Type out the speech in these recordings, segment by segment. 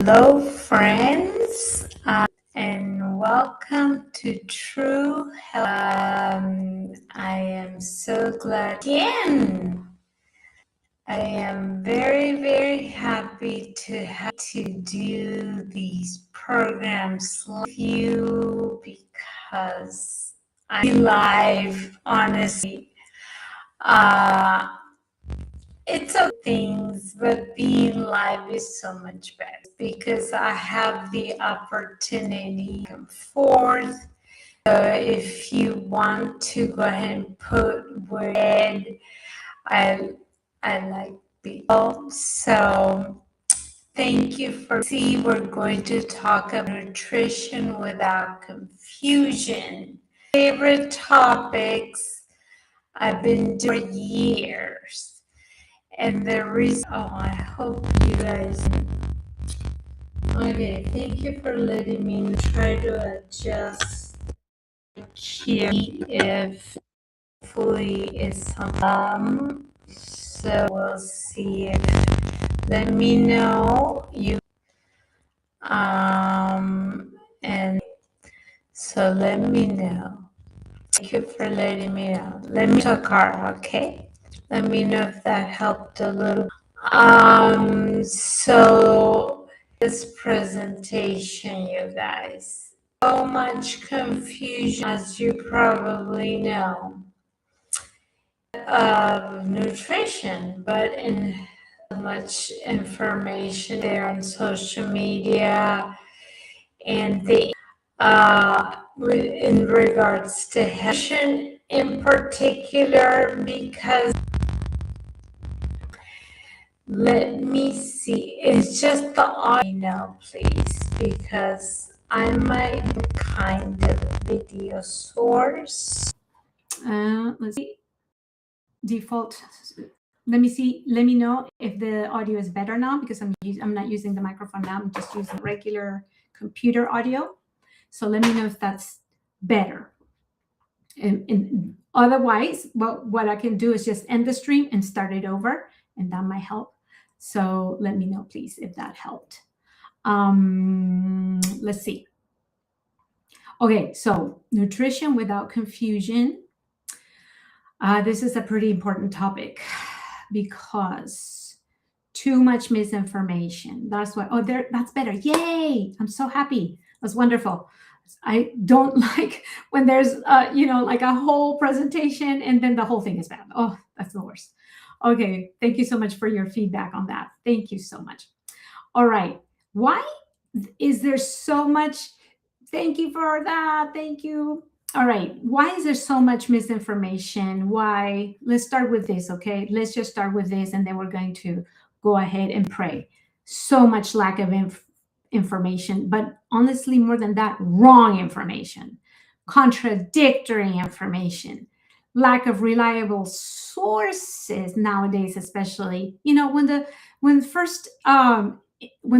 Hello, friends, and welcome to True Health. I am so glad again. I am very, very happy to have to do these programs with you because I'm live, honestly. It's a things, but being live is so much better because I have the opportunity to come forth. So if you want to go ahead and put word, I like people. So thank you for we're going to talk about nutrition without confusion. Favorite topics I've been doing for years. And the reason, I hope you guys, okay, thank you for letting me try to adjust here if hopefully it's so we'll see if, let me know you, and so let me know. Thank you for letting me know. Let me talk hard, okay? Let me know if that helped a little. So this presentation, you guys, so much confusion, as you probably know, of nutrition, but in much information there on social media and the in regards to nutrition in particular, because let me see, it's just the audio, please, because I might be kind of video source. Let's see. Default. Let me see. Let me know if the audio is better now because I'm not using the microphone now. I'm just using regular computer audio. So let me know if that's better. And otherwise, what I can do is just end the stream and start it over, and that might help. So let me know, please, if that helped. Let's see. Okay, so nutrition without confusion. This is a pretty important topic because too much misinformation. That's why, that's better. Yay! I'm so happy. That's wonderful. I don't like when there's, like a whole presentation and then the whole thing is bad. Oh, that's the worst. Okay, thank you so much for your feedback on that. Thank you so much. All right. Why is there so much? Thank you for that. Thank you. All right. Why is there so much misinformation? Why? Let's start with this, okay? Let's just start with this, and then we're going to go ahead and pray. So much lack of information, but honestly, more than that, wrong information, contradictory information, lack of reliable sources nowadays, especially. When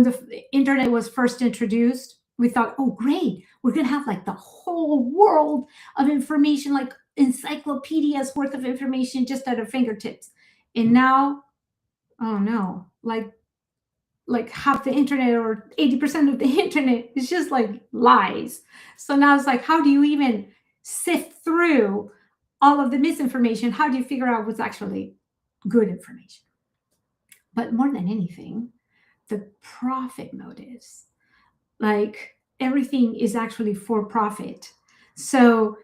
the internet was first introduced, we thought, oh, great, we're going to have like the whole world of information, like encyclopedias worth of information just at our fingertips. And now, oh no, like half the internet or 80% of the internet is just like lies. So now it's like, how do you even sift through all of the misinformation? How do you figure out what's actually good information? But more than anything, the profit motives. Like everything is actually for profit. So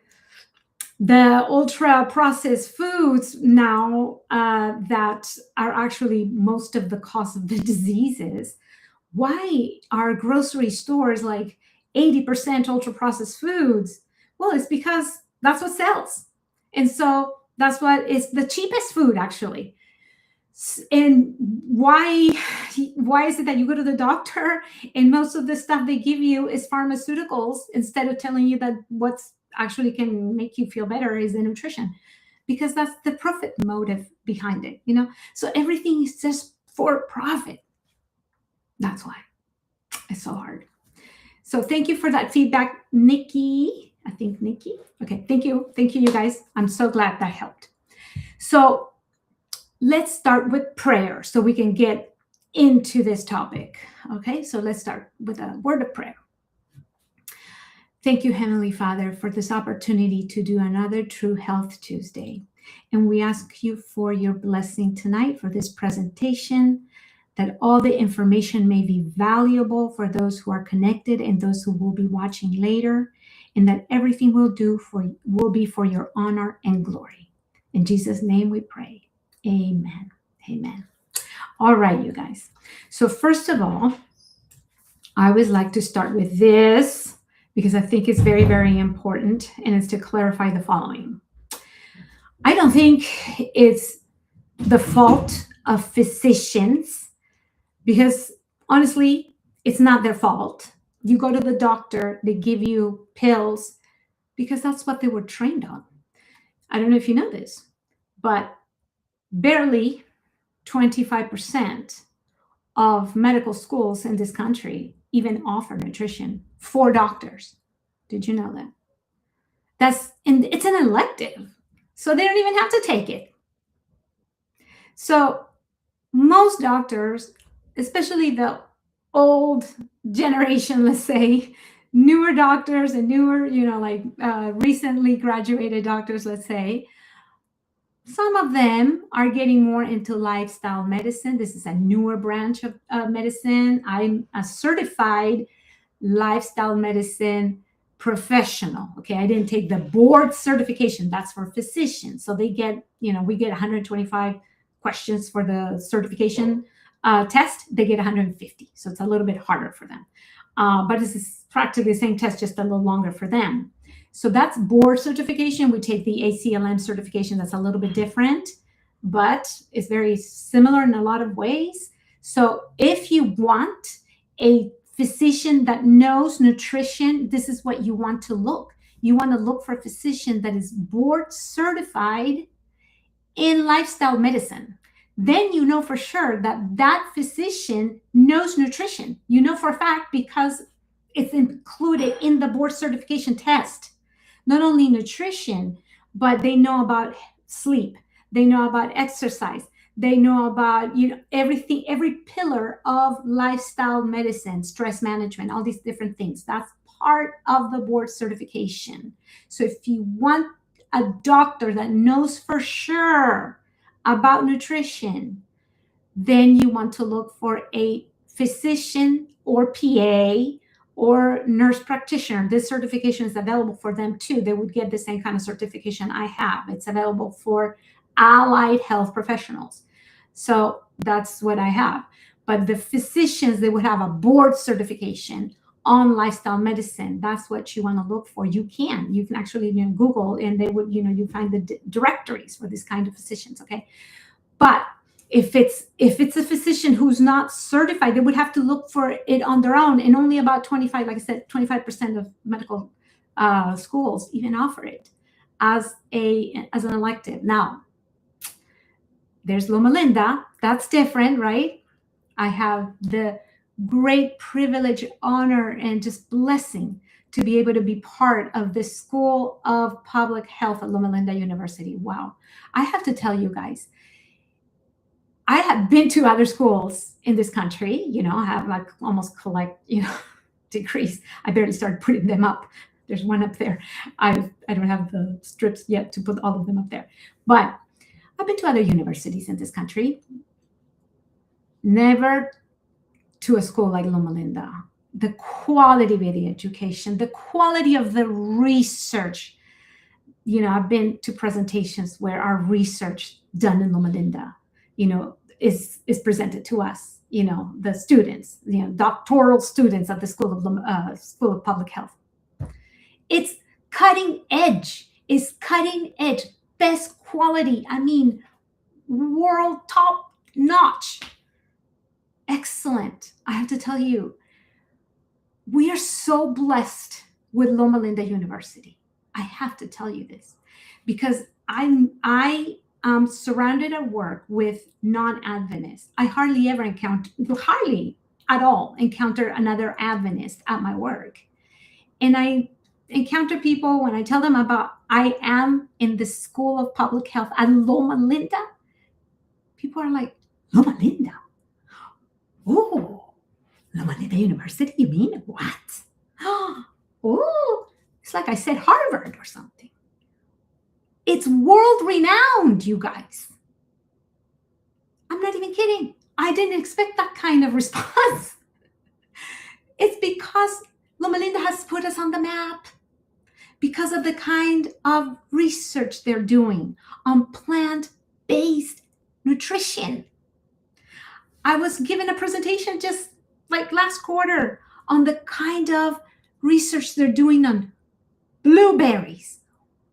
the ultra processed foods now that are actually most of the cause of the diseases. Why are grocery stores like 80% ultra processed foods? Well, it's because that's what sells. And so that's what is the cheapest food, actually. And why is it that you go to the doctor and most of the stuff they give you is pharmaceuticals instead of telling you that what's actually can make you feel better is the nutrition? Because that's the profit motive behind it, so everything is just for profit. That's why it's so hard. So thank you for that feedback, Nikki. I think Nikki. Okay, thank you, you guys. I'm so glad that helped. So let's start with prayer so we can get into this topic. Okay, so let's start with a word of prayer. Thank you, Heavenly Father, for this opportunity to do another True Health Tuesday. And we ask you for your blessing tonight for this presentation, that all the information may be valuable for those who are connected and those who will be watching later, and that everything we'll do will be for your honor and glory. In Jesus' name we pray. Amen. Amen. All right, you guys. So first of all, I always like to start with this because I think it's very, very important, and it's to clarify the following. I don't think it's the fault of physicians, because honestly, it's not their fault. You go to the doctor, they give you pills because that's what they were trained on. I don't know if you know this, but barely 25% of medical schools in this country even offer nutrition for doctors. Did you know that? It's an elective, so they don't even have to take it. So most doctors, especially the old generation, let's say, newer doctors and newer, recently graduated doctors, let's say, some of them are getting more into lifestyle medicine. This is a newer branch of medicine. I'm a certified lifestyle medicine professional. Okay, I didn't take the board certification. That's for physicians. So they get, we get 125 questions for the certification test. They get 150. So it's a little bit harder for them. But this is practically the same test, just a little longer for them. So that's board certification. We take the ACLM certification. That's a little bit different, but it's very similar in a lot of ways. So if you want a physician that knows nutrition, this is what you want to look. You want to look for a physician that is board certified in lifestyle medicine. Then you know for sure that that physician knows nutrition. You know for a fact because it's included in the board certification test. Not only nutrition, but they know about sleep. They know about exercise. They know about, everything, every pillar of lifestyle medicine, stress management, all these different things. That's part of the board certification. So if you want a doctor that knows for sure about nutrition, then you want to look for a physician or PA or nurse practitioner. This certification is available for them too. They would get the same kind of certification I have. It's available for allied health professionals. So that's what I have. But the physicians, they would have a board certification on lifestyle medicine. That's what you want to look for. You can actually Google, and they would, you find the directories for this kind of physicians. Okay. But if it's a physician who's not certified, they would have to look for it on their own. And only about 25, like I said, 25% of medical schools even offer it as an elective. Now, there's Loma Linda. That's different, right? I have the great privilege, honor, and just blessing to be able to be part of the School of Public Health at Loma Linda University. Wow. I have to tell you guys, I have been to other schools in this country, I have like almost collect, degrees. I barely started putting them up. There's one up there. I don't have the strips yet to put all of them up there. But I've been to other universities in this country. Never to a school like Loma Linda. The quality of the education, the quality of the research. I've been to presentations where our research done in Loma Linda, is presented to us, the students, doctoral students at the School of Public Health. It's cutting edge. It's cutting edge, best quality. I mean, world top notch. Excellent. I have to tell you, we are so blessed with Loma Linda University. I have to tell you this because I am surrounded at work with non-Adventists. I hardly at all encounter another Adventist at my work. And I encounter people when I tell them about I am in the School of Public Health at Loma Linda. People are like, Loma Linda? Oh, Loma Linda University, you mean? What? Oh, it's like I said Harvard or something. It's world renowned, you guys. I'm not even kidding. I didn't expect that kind of response. It's because Loma Linda has put us on the map because of the kind of research they're doing on plant-based nutrition. I was given a presentation just like last quarter on the kind of research they're doing on blueberries,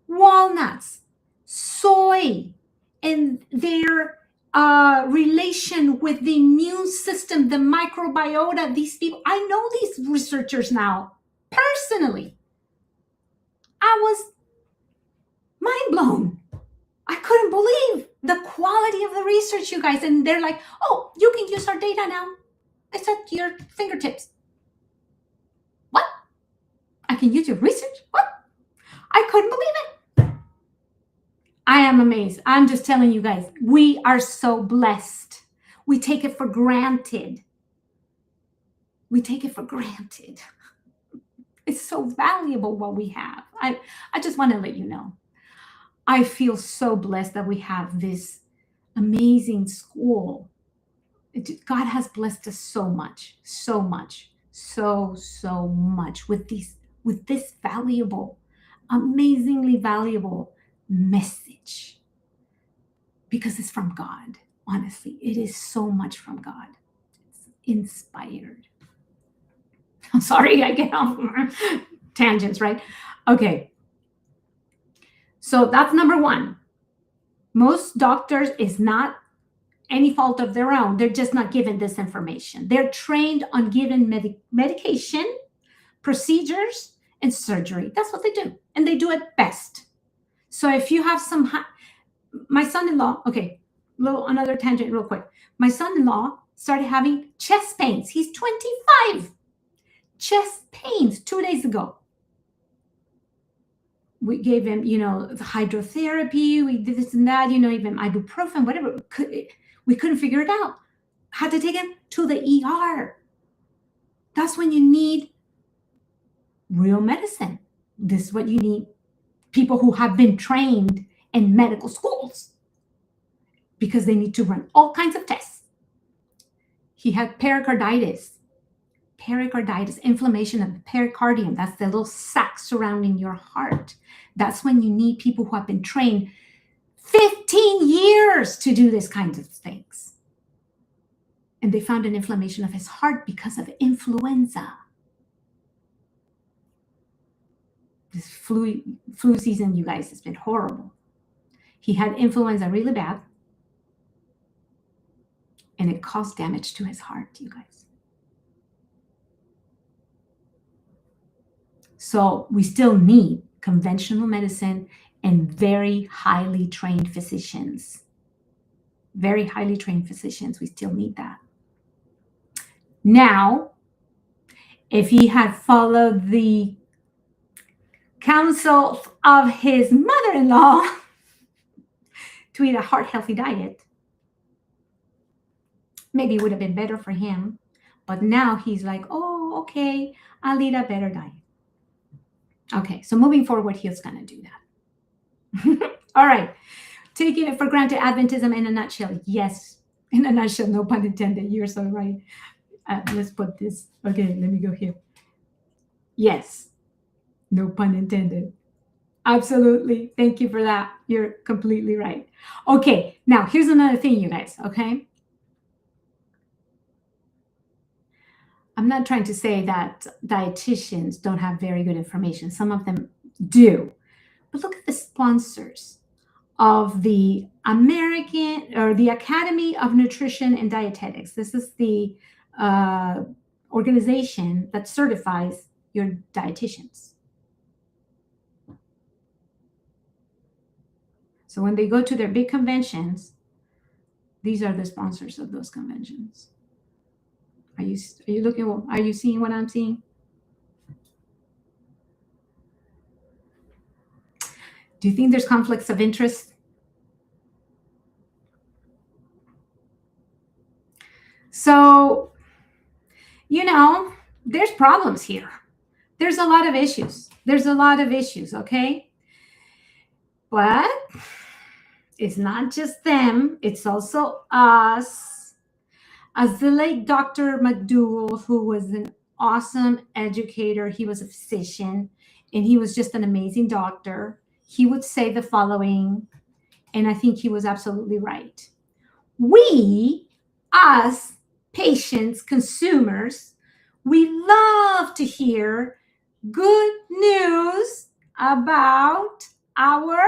walnuts, soy, and their relation with the immune system, the microbiota. These people, I know these researchers now personally. I was mind blown. I couldn't believe the quality of the research, you guys. And they're like, oh, you can use our data now. It's at your fingertips. What? I can use your research? What? I couldn't believe it. I am amazed. I'm just telling you guys, we are so blessed. We take it for granted. We take it for granted. It's so valuable what we have. I just want to let you know. I feel so blessed that we have this amazing school. God has blessed us so much, so much, so much with this valuable, amazingly valuable message. Because it's from God. Honestly, it is so much from God. It's inspired. I'm sorry, I get off tangents, right? Okay. So that's number one. Most doctors is not any fault of their own. They're just not given this information. They're trained on giving medication, procedures, and surgery. That's what they do. And they do it best. So if you have my son-in-law, okay, another tangent real quick. My son-in-law started having chest pains. He's 25. Chest pains 2 days ago. We gave him, the hydrotherapy. We did this and that, even ibuprofen, whatever. We couldn't figure it out. Had to take him to the ER. That's when you need real medicine. This is what you need. People who have been trained in medical schools, because they need to run all kinds of tests. He had pericarditis, inflammation of the pericardium. That's the little sac surrounding your heart. That's when you need people who have been trained 15 years to do this kind of things. And they found an inflammation of his heart because of influenza. This flu season, you guys, has been horrible. He had influenza really bad, and it caused damage to his heart, you guys. So we still need conventional medicine and very highly trained physicians. Very highly trained physicians. We still need that. Now, if he had followed the counsel of his mother-in-law to eat a heart-healthy diet, maybe it would have been better for him. But now he's like, oh, okay, I'll eat a better diet. Okay, so moving forward, he's going to do that. All right. Taking it for granted, Adventism in a nutshell. Yes, in a nutshell, no pun intended. You're so right. Let's put this. Okay, let me go here. Yes, no pun intended. Absolutely. Thank you for that. You're completely right. Okay, now here's another thing, you guys, okay? I'm not trying to say that dietitians don't have very good information. Some of them do. But look at the sponsors of the American or the Academy of Nutrition and Dietetics. This is the organization that certifies your dietitians. So when they go to their big conventions, these are the sponsors of those conventions. Are you looking? Are you seeing what I'm seeing? Do you think there's conflicts of interest? So there's problems here. There's a lot of issues. Okay? But it's not just them, it's also us. As the late Dr. McDougall, who was an awesome educator, he was a physician, and he was just an amazing doctor. He would say the following, and I think he was absolutely right. We, us, patients, consumers, we love to hear good news about our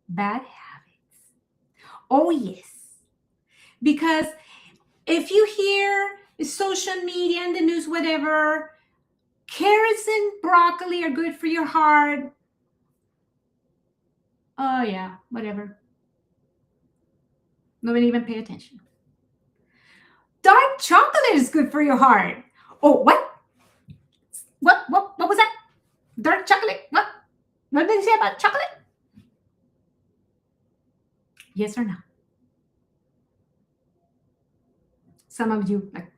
bad habits. Oh, yes. Because if you hear social media and the news, whatever, carrots and broccoli are good for your heart. Oh, yeah, whatever. Nobody even pay attention. Dark chocolate is good for your heart. Oh, what? What was that? Dark chocolate? What did they say about chocolate? Yes or no? Some of you, like,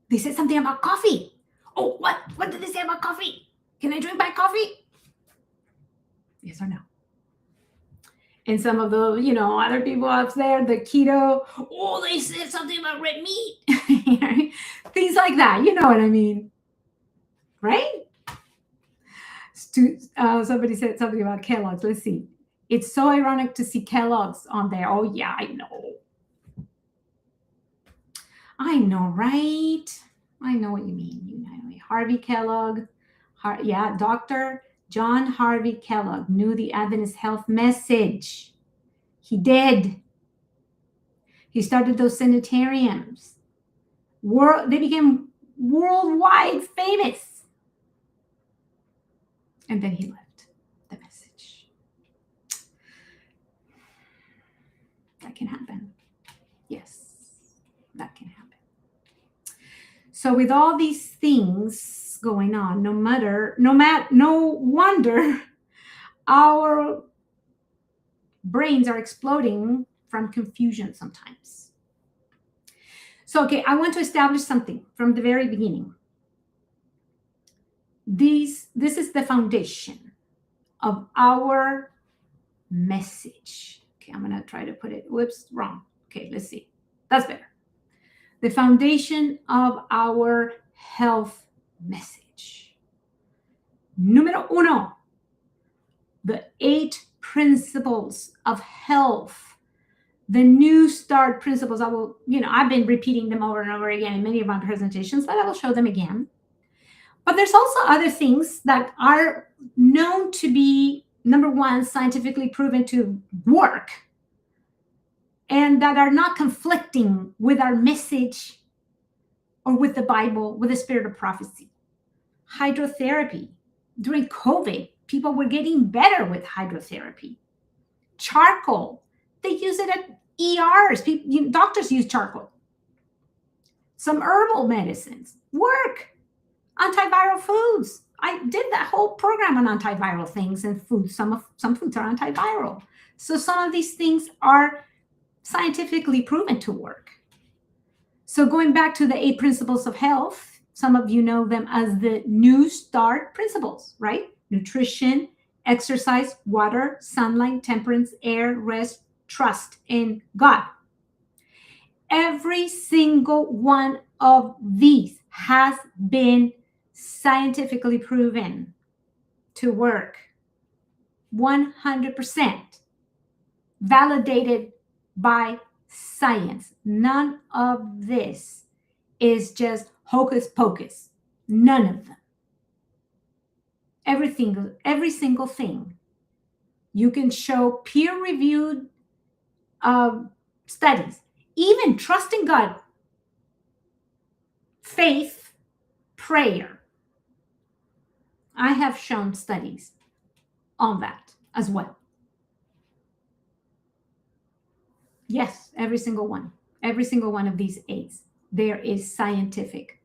they said something about coffee. Oh, what? What did they say about coffee? Can I drink my coffee? Yes or no? And some of the, other people out there, the keto, oh, they said something about red meat. Things like that. You know what I mean? Right? Somebody said something about Kellogg's. Let's see. It's so ironic to see Kellogg's on there. Oh, yeah, I know. I know, right? I know what you mean. Harvey Kellogg. Dr. John Harvey Kellogg knew the Adventist health message. He did. He started those sanitariums. They became worldwide famous. And then he left the message. That can happen. Yes, that can happen. So with all these things going on, no wonder our brains are exploding from confusion sometimes. So, okay, I want to establish something from the very beginning. This is the foundation of our message. Okay, I'm going to try to put it, whoops, wrong. Okay, let's see. That's better. The foundation of our health message. Número uno, the 8 principles of health, the New Start principles. I've been repeating them over and over again in many of my presentations, but I will show them again. But there's also other things that are known to be, number one, scientifically proven to work, and that are not conflicting with our message or with the Bible, with the spirit of prophecy. Hydrotherapy. During COVID, people were getting better with hydrotherapy. Charcoal. They use it at ERs. Doctors use charcoal. Some herbal medicines work. Antiviral foods. I did that whole program on antiviral things and foods. Some foods are antiviral. So some of these things are scientifically proven to work. So going back to the 8 principles of health, some of you know them as the New Start principles, right? Nutrition, exercise, water, sunlight, temperance, air, rest, trust in God. Every single one of these has been scientifically proven to work. 100% validated by science. None of this is just hocus pocus. None of them. Every single thing. You can show peer-reviewed studies. Even trusting God, faith, prayer. I have shown studies on that as well. Yes, every single one of these 8, there is scientific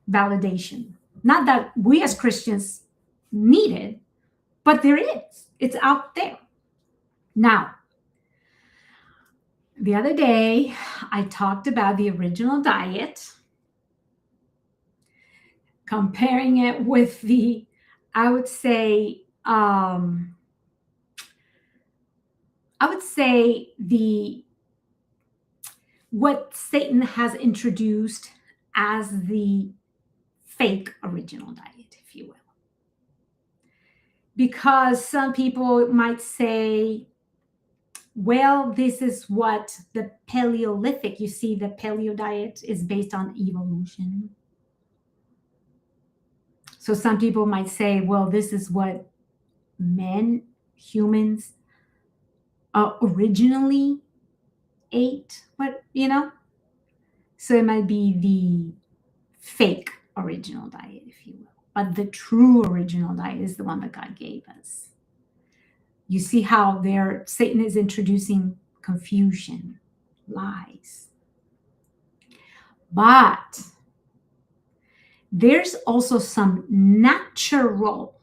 validation. Not that we as Christians need it, but there is. It's out there. Now, The other day, I talked about the original diet, comparing it with the, I would say, the what Satan has introduced as the fake original diet, if you will. Because some people might say, well, this is what the Paleolithic, you see, the paleo diet is based on evolution. So some people might say, well, this is what humans originally ate, so it might be the fake original diet, if you will. But the true original diet is the one that God gave us. You see how Satan is introducing confusion, lies. But there's also some natural,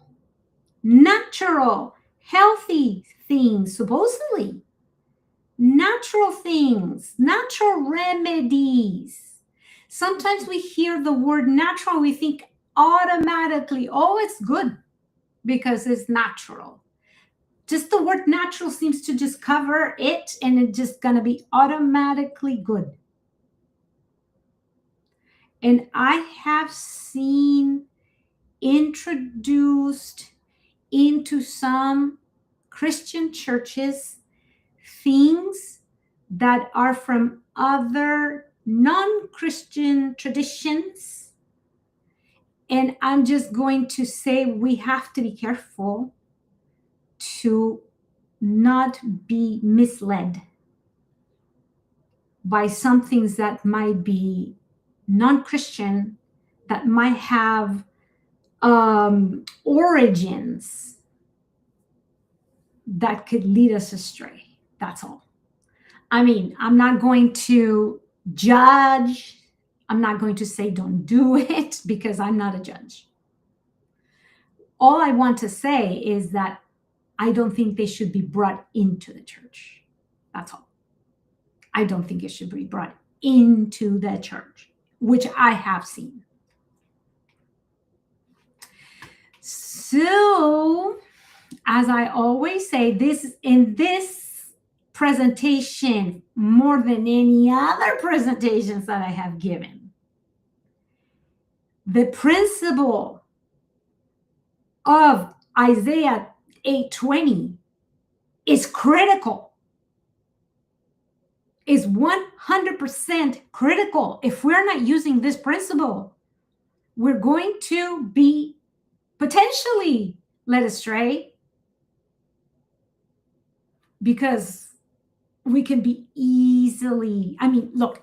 healthy things, supposedly. Natural things, natural remedies. Sometimes we hear the word natural, we think automatically, oh, it's good because it's natural. Just the word natural seems to just cover it, and it's just going to be automatically good. And I have seen introduced into some Christian churches things that are from other non-Christian traditions. And I'm just going to say we have to be careful to not be misled by some things that might be non-Christian, that might have origins that could lead us astray. That's all. I mean, I'm not going to judge. I'm not going to say don't do it, because I'm not a judge. All I want to say is that I don't think they should be brought into the church. That's all. I don't think it should be brought into the church, which I have seen. So, as I always say, in this presentation, more than any other presentations that I have given, the principle of Isaiah 8:20 is critical, is 100% critical. If we're not using this principle, we're going to be potentially led astray, because we can be easily, look,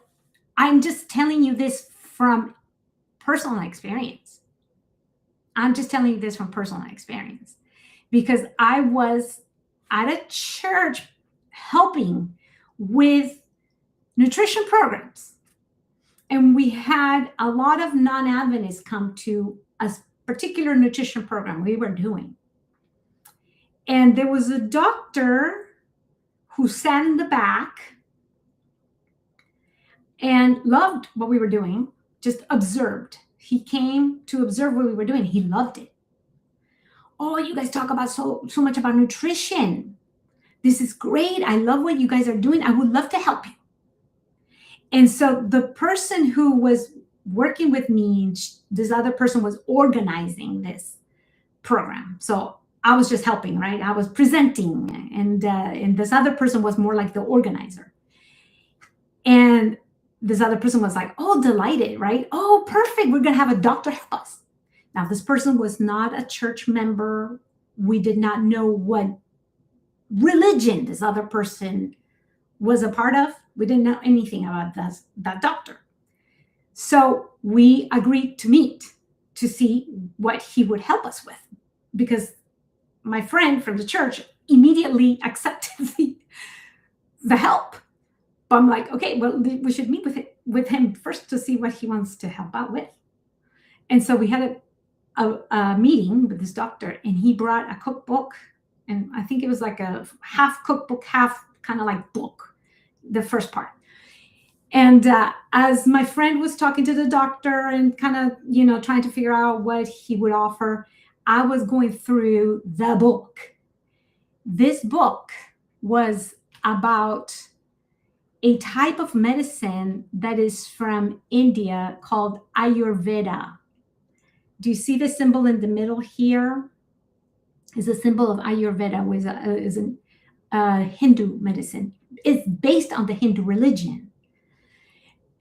I'm just telling you this from personal experience. Because I was at a church helping with nutrition programs. And we had a lot of non-Adventists come to a particular nutrition program we were doing. And there was a doctor who sat in the back and loved what we were doing, just observed. He came to observe what we were doing. He loved it. Oh, you guys talk about so much about nutrition. This is great. I love what you guys are doing. I would love to help you. And so the person who was working with me, this other person was organizing this program. So I was just helping, right? I was presenting, and this other person was more like the organizer. And this other person was like, oh, delighted, right? Oh, perfect. We're going to have a doctor help us. Now, this person was not a church member. We did not know what religion this other person was a part of. We didn't know anything about that doctor. So we agreed to meet to see what he would help us with, because my friend from the church immediately accepted the help. But I'm like, okay, well, we should meet with him first to see what he wants to help out with. And so we had a meeting with this doctor, and he brought a cookbook, and I think it was like a half cookbook, half kind of like book. the first part. And as my friend was talking to the doctor and kind of, trying to figure out what he would offer, I was going through the book. This book was about a type of medicine that is from India called Ayurveda. Do you see the symbol in the middle here? Is a symbol of Ayurveda, which is a Hindu medicine. It's based on the Hindu religion.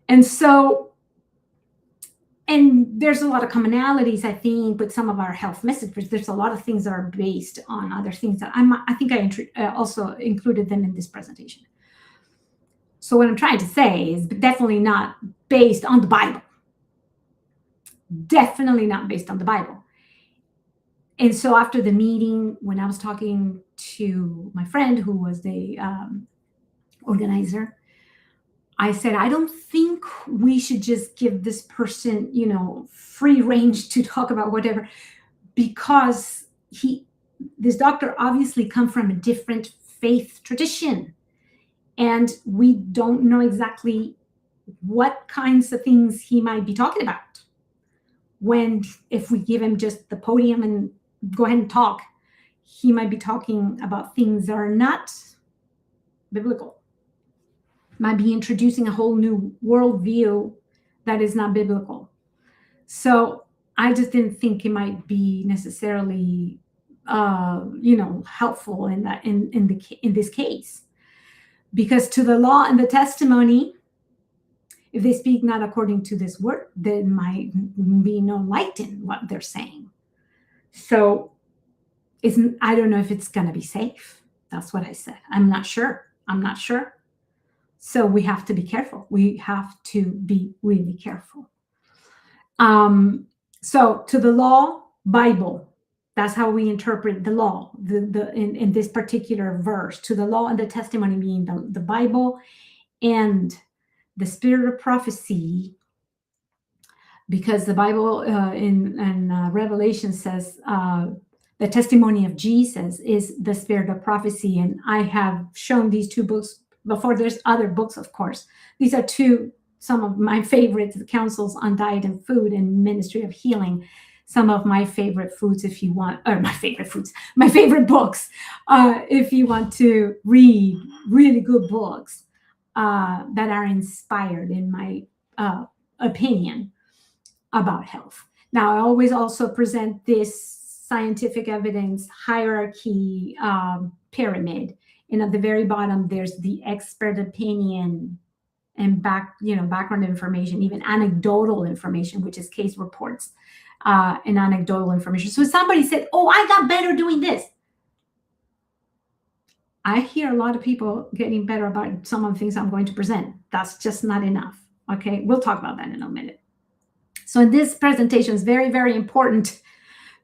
And so, and there's a lot of commonalities, I think, with some of our health messages. There's a lot of things that are based on other things that I think I also included them in this presentation. So what I'm trying to say is definitely not based on the Bible. Definitely not based on the Bible. And so after the meeting, when I was talking to my friend who was the organizer, I said, I don't think we should just give this person, free range to talk about whatever, because this doctor obviously come from a different faith tradition. And we don't know exactly what kinds of things he might be talking about. If we give him just the podium and go ahead and talk, he might be talking about things that are not biblical. Might be introducing a whole new worldview that is not biblical. So I just didn't think it might be necessarily, helpful in this case, because to the law and the testimony, if they speak not according to this word, there might be no light in what they're saying. So I don't know if it's going to be safe. That's what I said. I'm not sure. So we have to be careful. We have to be really careful. So to the law, Bible, that's how we interpret the law, in this particular verse. To the law and the testimony being the Bible, and the spirit of prophecy, because the Bible in Revelation says the testimony of Jesus is the spirit of prophecy. And I have shown these two books before. There's other books, of course. These are some of my favorites, the Counsels on Diet and Food and Ministry of Healing. Some of my favorite foods, if you want, or my favorite books, if you want to read really good books that are inspired, in my opinion, about health. Now, I always also present this scientific evidence hierarchy pyramid. And at the very bottom, there's the expert opinion and background information, even anecdotal information, which is case reports and anecdotal information. So somebody said, oh, I got better doing this. I hear a lot of people getting better about some of the things I'm going to present. That's just not enough. Okay, we'll talk about that in a minute. So in this presentation, it's very, very important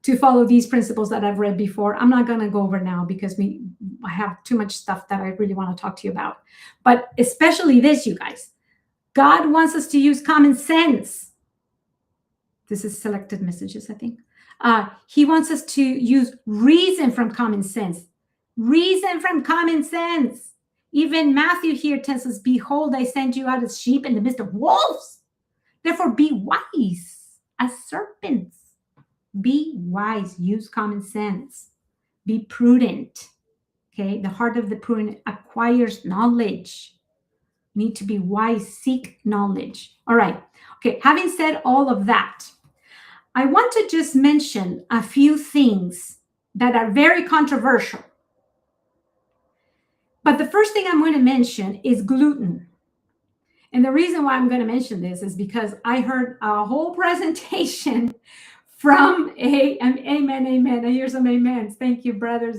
to follow these principles that I've read before. I'm not going to go over now because I have too much stuff that I really want to talk to you about. But especially this, you guys. God wants us to use common sense. This is selected messages, I think. He wants us to use reason from common sense. Reason from common sense. Even Matthew here tells us, behold, I send you out as sheep in the midst of wolves. Therefore, be wise as serpents. Be wise. Use common sense. Be prudent. Okay, the heart of the prudent acquires knowledge. Need to be wise. Seek knowledge. All right. Okay, having said all of that, I want to just mention a few things that are very controversial. But the first thing I'm going to mention is gluten. And the reason why I'm going to mention this is because I heard a whole presentation from amen. I hear some amens. Thank you, brothers.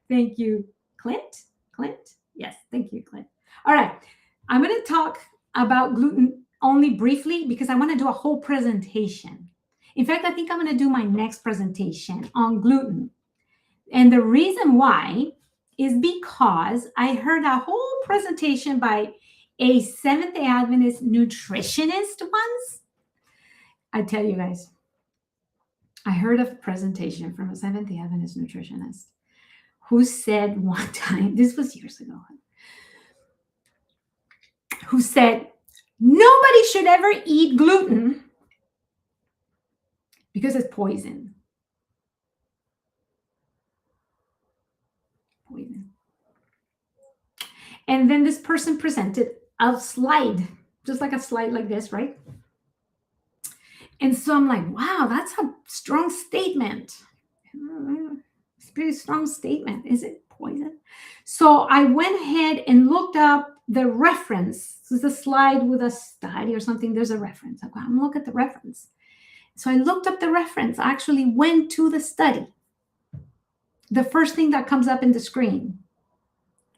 Thank you, Clint. Yes, thank you, Clint. All right. I'm going to talk about gluten only briefly because I want to do a whole presentation. In fact, I think I'm going to do my next presentation on gluten. And the reason why is because I heard a whole presentation by a Seventh-day Adventist nutritionist once. I tell you guys, I heard a presentation from a Seventh-day Adventist nutritionist who said one time, this was years ago, who said nobody should ever eat gluten because it's poison. Poison. And then this person presented a slide, just like a slide like this, right? And so I'm like, wow, that's a strong statement. It's a pretty strong statement. Is it poison? So I went ahead and looked up the reference. This is a slide with a study or something. There's a reference. I'm going to look at the reference. So I looked up the reference. I actually went to the study. The first thing that comes up in the screen,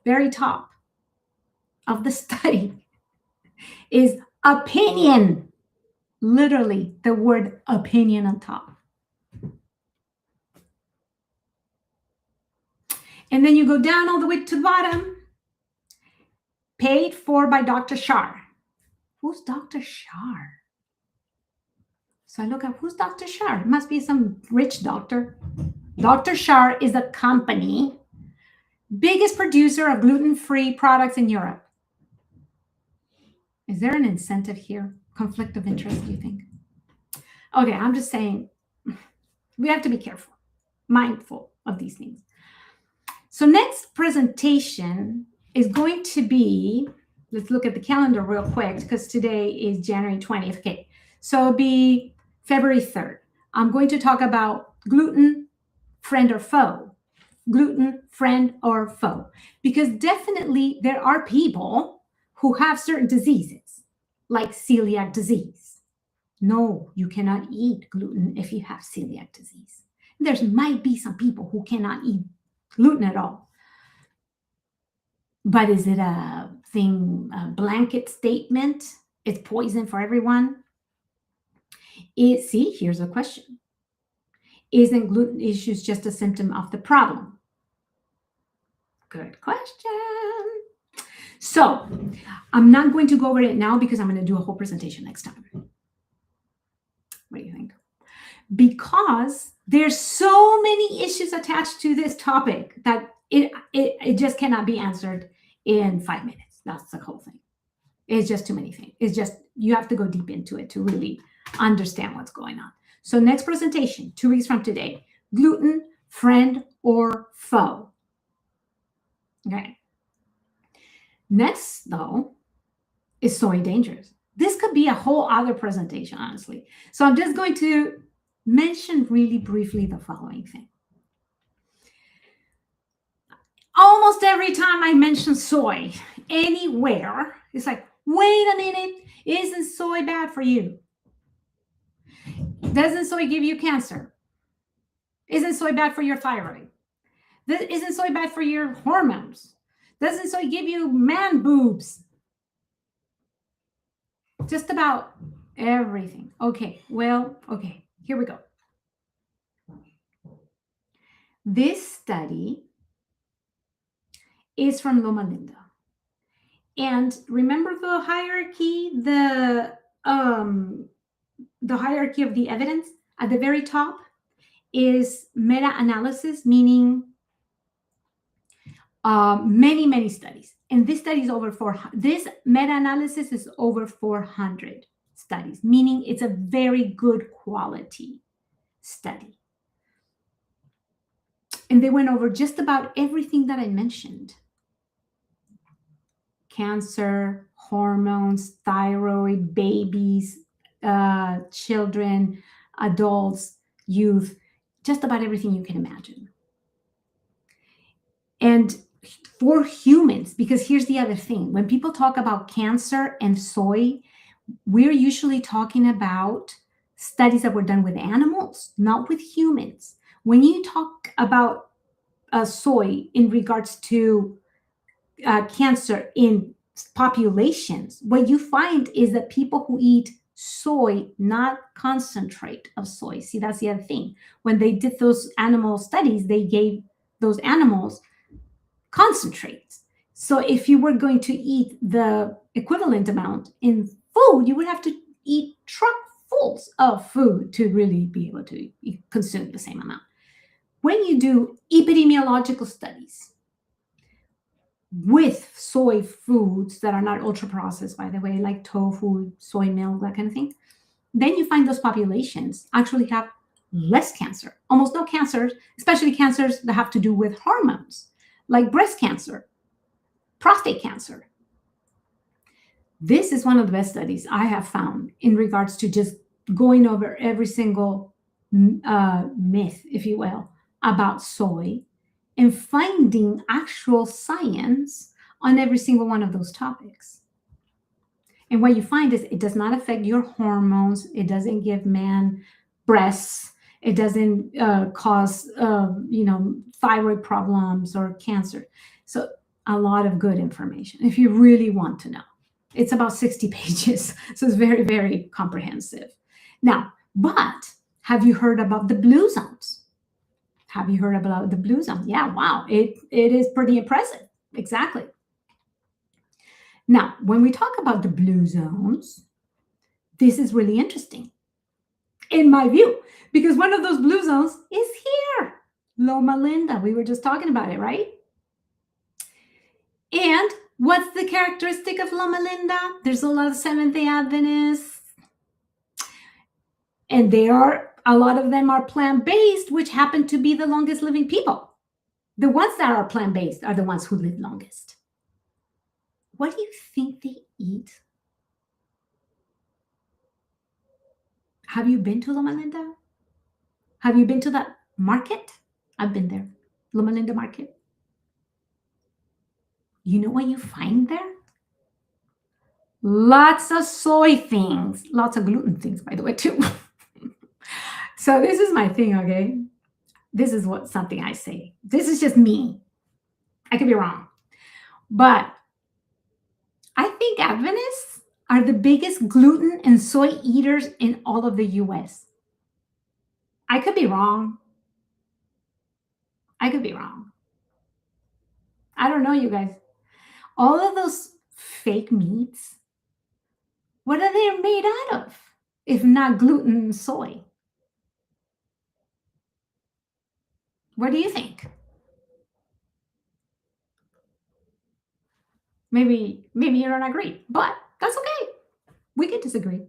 very top of the study, is opinion. Literally, the word opinion on top. And then you go down all the way to the bottom. Paid for by Dr. Shar. Who's Dr. Shar? So I look up, who's Dr. Shar? It must be some rich doctor. Dr. Shar is a company, biggest producer of gluten-free products in Europe. Is there an incentive here? Conflict of interest, do you think? Okay, I'm just saying, we have to be careful, mindful of these things. So next presentation is going to be, let's look at the calendar real quick because today is January 20th. Okay, so it'll be February 3rd. I'm going to talk about gluten, friend or foe. Gluten, friend or foe. Because definitely there are people who have certain diseases, like celiac disease. No, you cannot eat gluten if you have celiac disease. There might be some people who cannot eat gluten at all. But is it a thing, a blanket statement? It's poison for everyone? See, here's a question. Isn't gluten issues just a symptom of the problem? Good question. So I'm not going to go over it now because I'm going to do a whole presentation next time. What do you think? Because there's so many issues attached to this topic that it just cannot be answered in 5 minutes. That's the whole thing. It's just too many things. It's just, you have to go deep into it to really understand what's going on. So next presentation, 2 weeks from today, gluten, friend or foe. Okay. Next, though, is soy dangerous. This could be a whole other presentation, honestly. So I'm just going to mention really briefly the following thing. Almost every time I mention soy anywhere, it's like, wait a minute, isn't soy bad for you? Doesn't soy give you cancer? Isn't soy bad for your thyroid? Isn't soy bad for your hormones? Doesn't soy give you man boobs? Just about everything. Okay, well, okay, here we go. This study is from Loma Linda. And remember the hierarchy, the hierarchy of the evidence? At the very top is meta-analysis, meaning many studies. And this study is over 400. This meta-analysis is over 400 studies, meaning it's a very good quality study. And they went over just about everything that I mentioned. Cancer, hormones, thyroid, babies, children, adults, youth, just about everything you can imagine. And for humans, because here's the other thing. When people talk about cancer and soy, we're usually talking about studies that were done with animals, not with humans. When you talk about soy in regards to cancer in populations, what you find is that people who eat soy, not concentrate of soy. See, that's the other thing. When they did those animal studies, they gave those animals concentrates. So if you were going to eat the equivalent amount in food, you would have to eat truckfuls of food to really be able to consume the same amount. When you do epidemiological studies, with soy foods that are not ultra processed, by the way, like tofu, soy milk, that kind of thing, then you find those populations actually have less cancer, almost no cancers, especially cancers that have to do with hormones, like breast cancer, prostate cancer. This is one of the best studies I have found in regards to just going over every single myth, if you will, about soy and finding actual science on every single one of those topics. And what you find is it does not affect your hormones. It doesn't give man breasts. It doesn't cause, thyroid problems or cancer. So a lot of good information if you really want to know. It's about 60 pages, so it's very, very comprehensive. Now, but have you heard about the blue zones? Have you heard about the blue zone? Yeah, wow, it is pretty impressive. Exactly. Now, when we talk about the blue zones, this is really interesting, in my view, because one of those blue zones is here, Loma Linda. We were just talking about it, right? And what's the characteristic of Loma Linda? There's a lot of Seventh-day Adventists, and a lot of them are plant-based, which happen to be the longest living people. The ones that are plant-based are the ones who live longest. What do you think they eat? Have you been to Loma Linda? Have you been to that market? I've been there, Loma Linda Market. You know what you find there? Lots of soy things, lots of gluten things, by the way, too. So this is my thing, okay? This is something I say. This is just me. I could be wrong. But I think Adventists are the biggest gluten and soy eaters in all of the US. I could be wrong. I could be wrong. I don't know, you guys. All of those fake meats, what are they made out of if not gluten and soy? What do you think? Maybe you don't agree, but that's okay. We can disagree.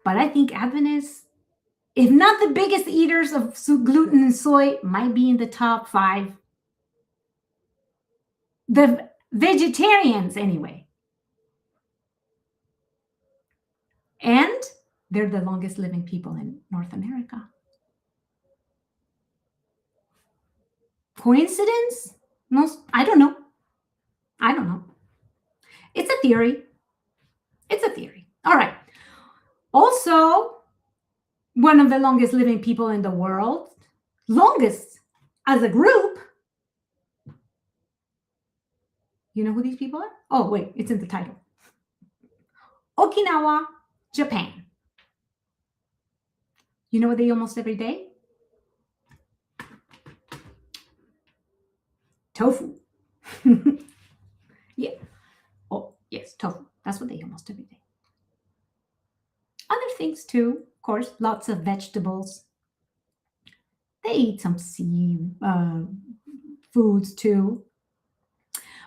But I think Adventists, if not the biggest eaters of gluten and soy, might be in the top 5. The vegetarians, anyway. And they're the longest living people in North America. Coincidence? No, I don't know. It's a theory. All right. Also, one of the longest living people in the world, longest as a group. You know who these people are? Oh, wait, it's in the title. Okinawa, Japan. You know what they eat almost every day? Tofu. Yeah. Oh, yes, tofu. That's what they eat almost every day. Other things too, of course, lots of vegetables. They eat some sea foods too.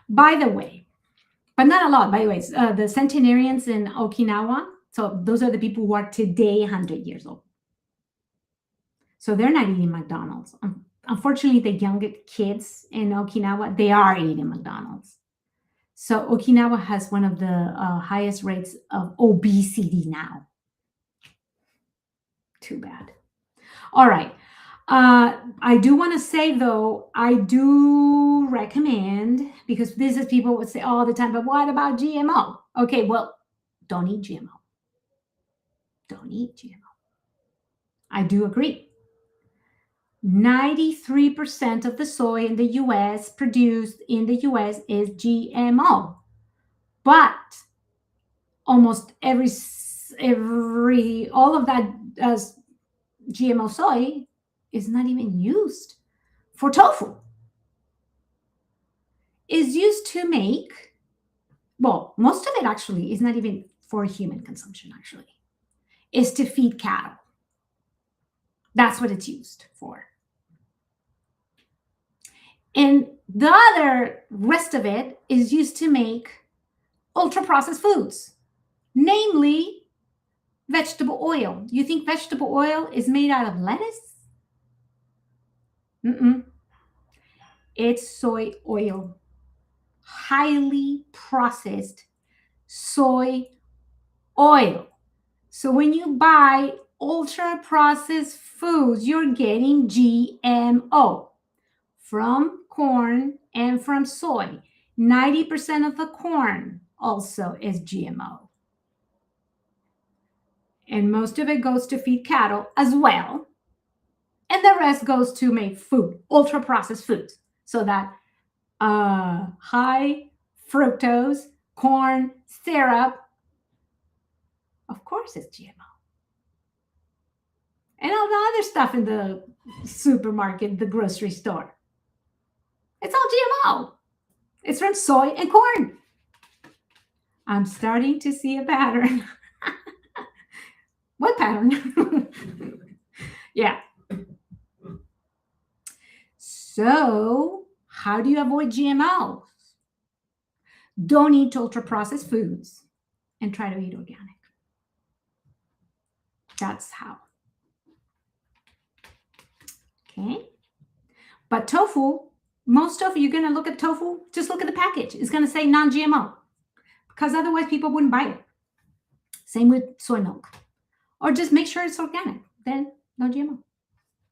By the way, but not a lot, by the way, the centenarians in Okinawa, so those are the people who are today 100 years old. So they're not eating McDonald's. Unfortunately, the younger kids in Okinawa, they are eating McDonald's. So Okinawa has one of the highest rates of obesity now. Too bad. All right. I do want to say, though, I do recommend, because this is people would say all the time, but what about GMO? Okay, well, don't eat GMO. Don't eat GMO. I do agree. 93% of the soy in the US produced in the US is GMO. But almost all of that GMO soy is not even used for tofu. Is used to make, well, most of it actually is not even for human consumption, actually. Is to feed cattle. That's what it's used for. And the other rest of it is used to make ultra processed foods, namely vegetable oil. You think vegetable oil is made out of lettuce? Mm-mm. It's soy oil, highly processed soy oil. So when you buy ultra processed foods, you're getting GMO from corn and from soy. 90% of the corn also is GMO. And most of it goes to feed cattle as well. And the rest goes to make food, ultra processed foods. So that high fructose corn syrup, of course, it's GMO. And all the other stuff in the supermarket, the grocery store, it's all GMO. It's from soy and corn. I'm starting to see a pattern. What pattern? Yeah. So, how do you avoid GMOs? Don't eat ultra processed foods and try to eat organic. That's how. Okay. But tofu, most tofu, you're going to look at tofu, just look at the package. It's going to say non-GMO because otherwise people wouldn't buy it. Same with soy milk. Or just make sure it's organic. Then no GMO.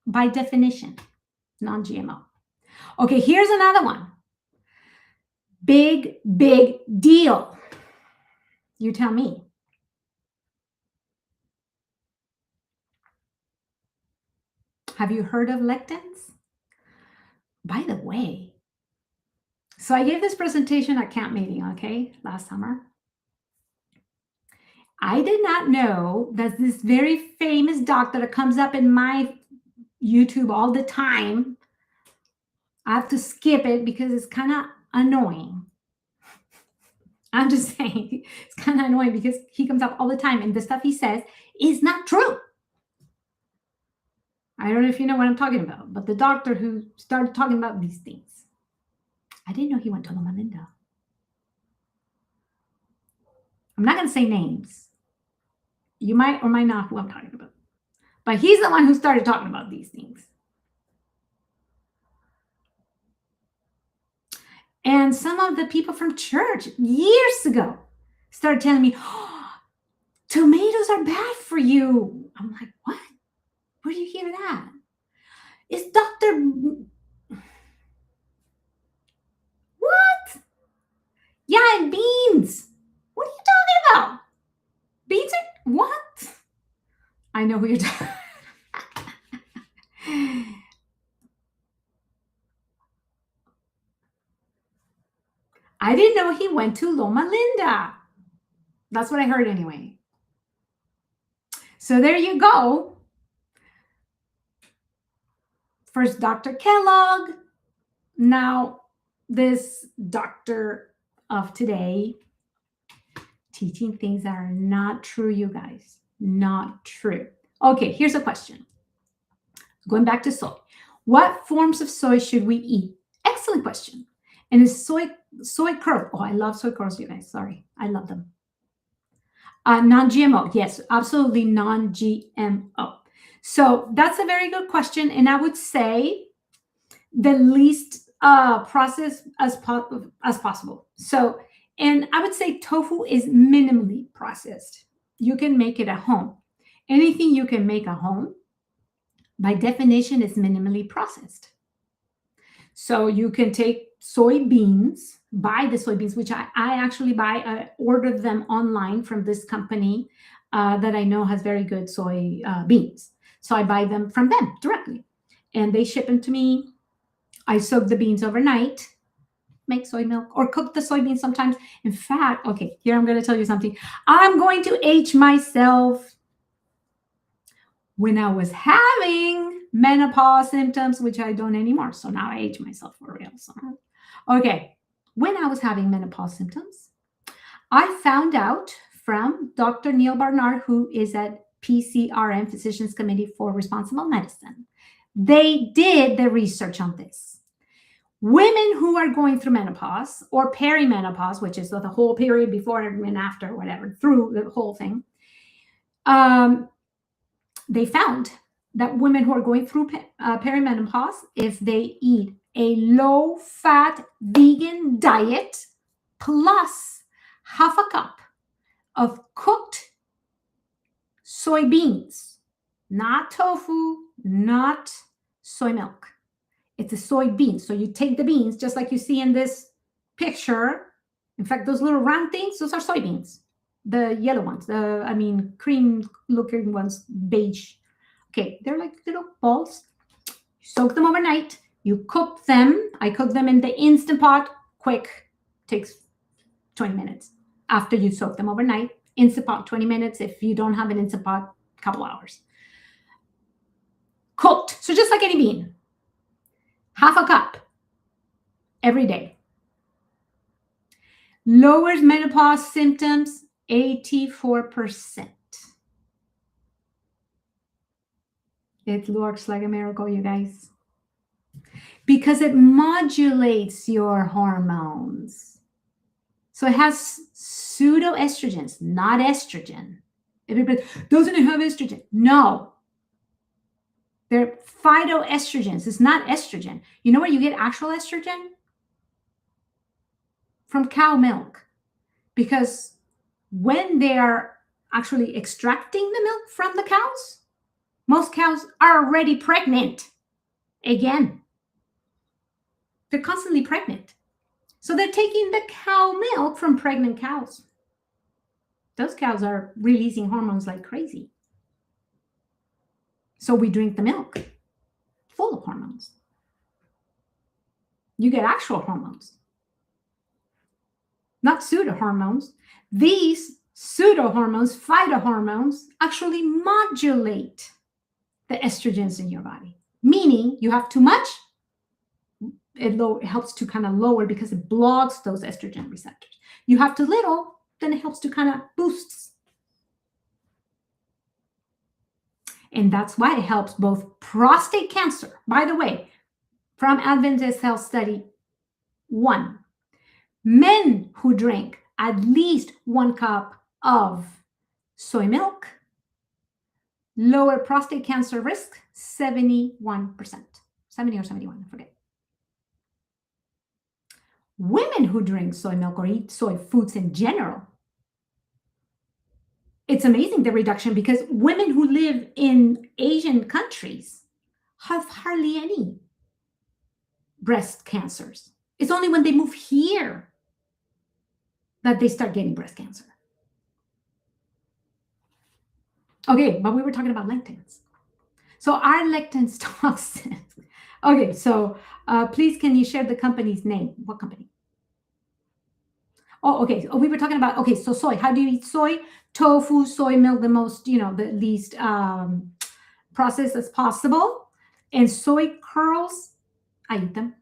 By definition, non-GMO. Okay, here's another one. Big deal. You tell me. Have you heard of lectins? By the way, so I gave this presentation at camp meeting, okay, last summer. I did not know that this very famous doctor that comes up in my YouTube all the time, I have to skip it because it's kind of annoying. I'm just saying, it's kind of annoying because he comes up all the time and the stuff he says is not true. I don't know if you know what I'm talking about, but the doctor who started talking about these things, I didn't know he went to Loma Linda. I'm not going to say names. You might or might not who I'm talking about. But he's the one who started talking about these things. And some of the people from church years ago started telling me, oh, tomatoes are bad for you. I'm like, what? Where do you hear that? It's Dr. What? Yeah, and beans. What are you talking about? Beans are what? I know who you're talking about. I didn't know he went to Loma Linda. That's what I heard anyway. So there you go. First Dr. Kellogg, now this doctor of today teaching things that are not true, you guys. Not true. Okay, here's a question. Going back to soy. What forms of soy should we eat? Excellent question. And is soy curls. Oh, I love soy curls, you guys. Sorry. I love them. Non-GMO. Yes, absolutely non-GMO. So that's a very good question. And I would say the least processed as possible. So, and I would say tofu is minimally processed. You can make it at home. Anything you can make at home, by definition, is minimally processed. So you can take soybeans, buy the soybeans, which I actually buy. I ordered them online from this company that I know has very good soy beans. So I buy them from them directly. And they ship them to me. I soak the beans overnight, make soy milk, or cook the soybeans sometimes. In fact, okay, here I'm going to tell you something. I'm going to age myself. When I was having menopause symptoms, which I don't anymore, so now I age myself for real. So, okay, when I was having menopause symptoms, I found out from Dr. Neil Barnard, who is at PCRM, Physicians Committee for Responsible Medicine. They did the research on this. Women who are going through menopause or perimenopause, which is the whole period before and after, whatever, through the whole thing, they found that women who are going through perimenopause, if they eat a low-fat vegan diet plus half a cup of cooked soybeans, not tofu, not soy milk. It's a soybean. So you take the beans, just like you see in this picture. In fact, those little round things, those are soybeans. The yellow ones, cream looking ones, beige. Okay, they're like little balls. You soak them overnight. You cook them. I cook them in the Instant Pot. Quick, takes 20 minutes. After you soak them overnight, Instant Pot, 20 minutes. If you don't have an Instant Pot, a couple hours. Cooked. So just like any bean. Half a cup every day. Lowers menopause symptoms 84%. It works like a miracle, you guys. Because it modulates your hormones. So it has pseudoestrogens, not estrogen. Everybody, doesn't it have estrogen? No. They're phytoestrogens. It's not estrogen. You know where you get actual estrogen? From cow milk. Because when they are actually extracting the milk from the cows, most cows are already pregnant. Again, they're constantly pregnant. So they're taking the cow milk from pregnant cows. Those cows are releasing hormones like crazy. So we drink the milk full of hormones. You get actual hormones, not pseudo hormones. These pseudo hormones, phytohormones, actually modulate the estrogens in your body, meaning you have too much, it helps to kind of lower because it blocks those estrogen receptors. You have too little, then it helps to kind of boosts. And that's why it helps both prostate cancer. By the way, from Adventist Health Study 1, men who drink at least 1 cup of soy milk lower prostate cancer risk 71%. 70 or 71, I forget. Women who drink soy milk or eat soy foods in general, it's amazing the reduction, because women who live in Asian countries have hardly any breast cancers. It's only when they move here that they start getting breast cancer. Okay, but we were talking about lectins. So are lectins toxic? Okay, so please, can you share the company's name? What company? Oh, okay. Oh, we were talking about, okay, so soy. How do you eat soy? Tofu, soy milk, the most, the least processed as possible. And soy curls, I eat them.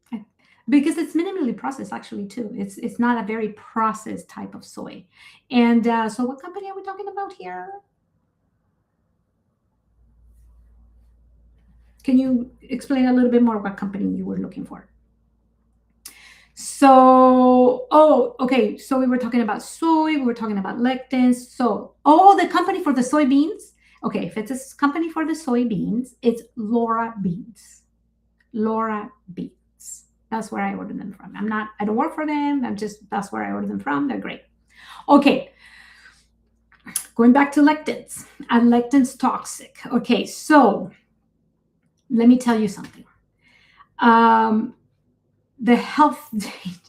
Okay. Because it's minimally processed, actually, too. It's not a very processed type of soy. And so what company are we talking about here? Can you explain a little bit more what company you were looking for? So, okay. So we were talking about soy, we were talking about lectins. So, the company for the soybeans. Okay, if it's a company for the soybeans, it's Laura Beans. Laura Beans. That's where I order them from. I don't work for them. That's where I order them from. They're great. Okay. Going back to lectins. Are lectins toxic? Okay, so let me tell you something. The health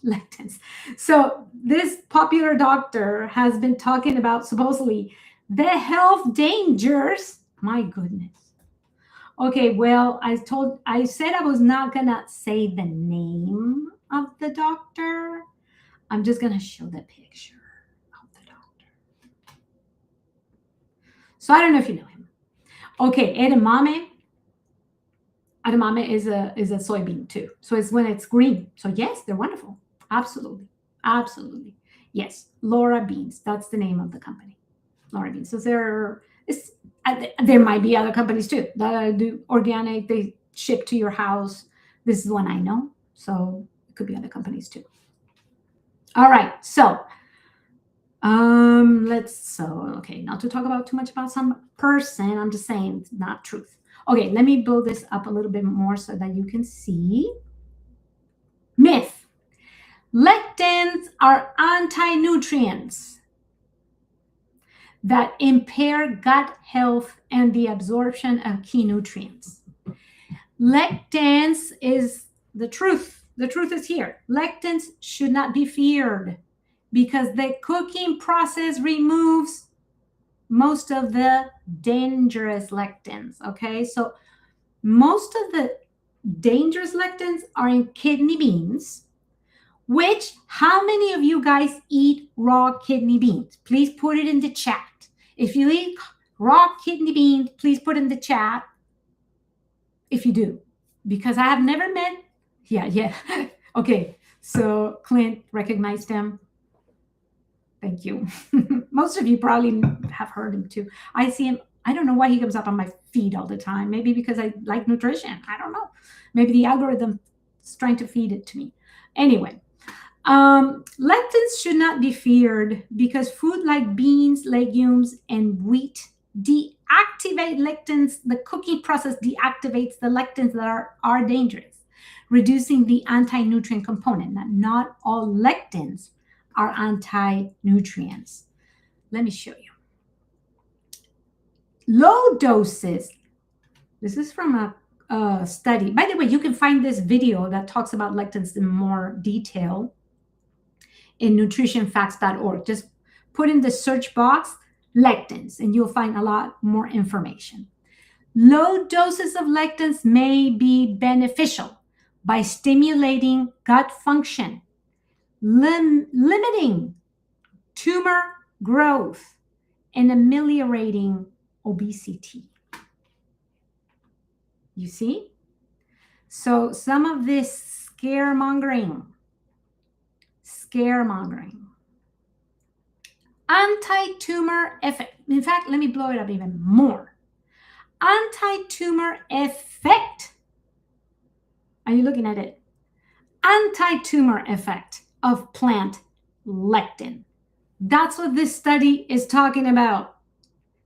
lectins. So this popular doctor has been talking about supposedly the health dangers. My goodness. Okay, well, I said I was not gonna say the name of the doctor. I'm just gonna show the picture of the doctor. So I don't know if you know him. Okay, edamame. Edamame is a soybean too. So it's when it's green. So yes, they're wonderful. Absolutely. Absolutely. Yes. Laura Beans. That's the name of the company. Laura Beans. So there might be other companies too that do organic. They ship to your house This is one I know, so it could be other companies too. All right, so okay, not to talk about too much about some person. I'm just saying it's not truth. Okay, let me build this up a little bit more so that you can see. Myth. Lectins are anti-nutrients that impair gut health and the absorption of key nutrients. Lectins is the truth. The truth is here. Lectins should not be feared because the cooking process removes most of the dangerous lectins. Okay, so most of the dangerous lectins are in kidney beans, which, how many of you guys eat raw kidney beans? Please put it in the chat. If you eat raw kidney beans, please put in the chat if you do, because I have never met. Yeah. Okay, so Clint recognized him. Thank you. Most of you probably have heard him too. I see him. I don't know why he comes up on my feed all the time. Maybe because I like nutrition. I don't know. Maybe the algorithm is trying to feed it to me. Anyway, lectins should not be feared because food like beans, legumes, and wheat deactivate lectins. The cooking process deactivates the lectins that are dangerous, reducing the anti-nutrient component. Now, not all lectins are anti-nutrients. Let me show you. Low doses. This is from a study. By the way, you can find this video that talks about lectins in more detail in nutritionfacts.org. Just put in the search box lectins and you'll find a lot more information. Low doses of lectins may be beneficial by stimulating gut function, limiting tumor growth, and ameliorating obesity. You see? So some of this scaremongering. Anti-tumor effect. In fact, let me blow it up even more. Anti-tumor effect. Are you looking at it? Anti-tumor effect of plant lectin. That's what this study is talking about.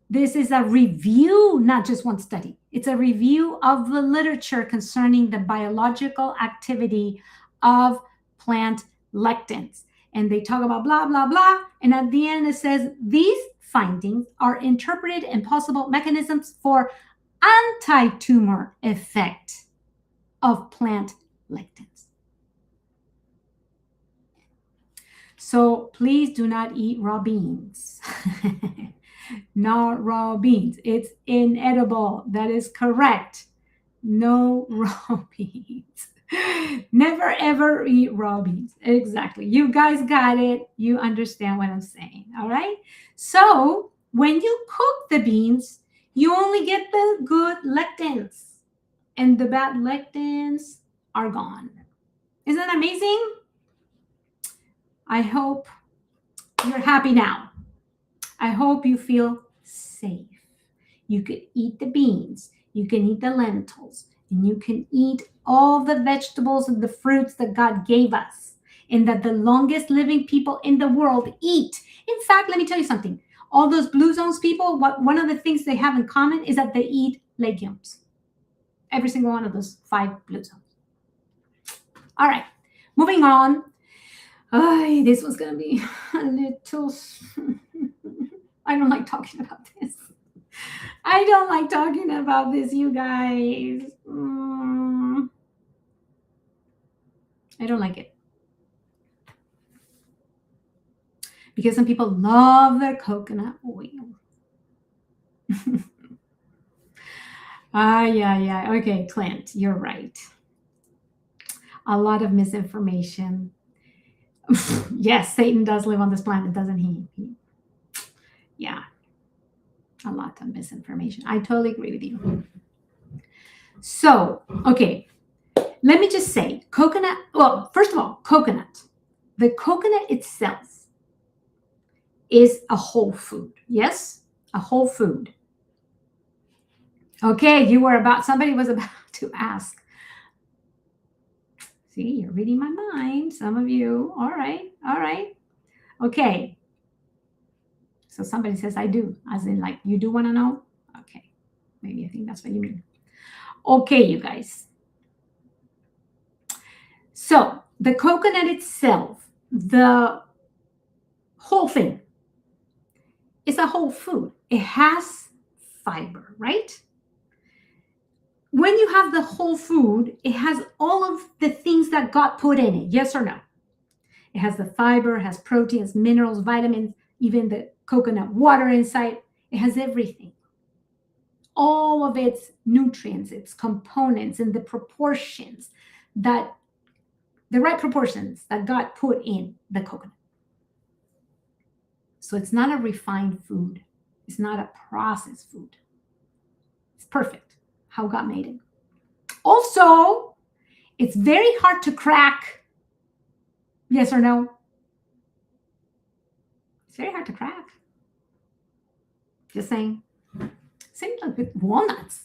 This is a review, not just one study. It's a review of the literature concerning the biological activity of plant lectins. And they talk about blah, blah, blah. And at the end, it says these findings are interpreted in possible mechanisms for anti-tumor effect of plant lectins. So please do not eat raw beans. Not raw beans. It's inedible. That is correct. No raw beans. Never ever eat raw beans. Exactly. You guys got it. You understand what I'm saying. All right. So when you cook the beans, you only get the good lectins and the bad lectins are gone. Isn't that amazing? I hope you're happy now. I hope you feel safe. You could eat the beans, you can eat the lentils, and you can eat all the vegetables and the fruits that God gave us and that the longest living people in the world eat. In fact, let me tell you something. All those blue zones people, one of the things they have in common is that they eat legumes. Every single one of those 5 blue zones. All right, moving on. This was going to be a little... I don't like talking about this. I don't like talking about this, you guys. I don't like it. Because some people love their coconut oil. Yeah. Okay, Clint, you're right. A lot of misinformation. Yes, Satan does live on this planet, doesn't he? Yeah. A lot of misinformation. I totally agree with you. So, okay, let me just say coconut. Well, first of all, coconut. The coconut itself is a whole food. Yes, a whole food. Okay, somebody was about to ask. See, you're reading my mind, some of you. All right, all right. Okay. So somebody says, I do, as in like, you do want to know? Okay. Maybe I think that's what you mean. Okay, you guys. So the coconut itself, the whole thing, is a whole food. It has fiber, right? When you have the whole food, it has all of the things that got put in it, yes or no? It has the fiber, it has proteins, minerals, vitamins, even the coconut water inside. It has everything. All of its nutrients, its components, and the proportions that, the right proportions that got put in the coconut. So it's not a refined food. It's not a processed food. It's perfect how God made it. Also, it's very hard to crack. Yes or no? It's very hard to crack. Just saying. Same like with walnuts.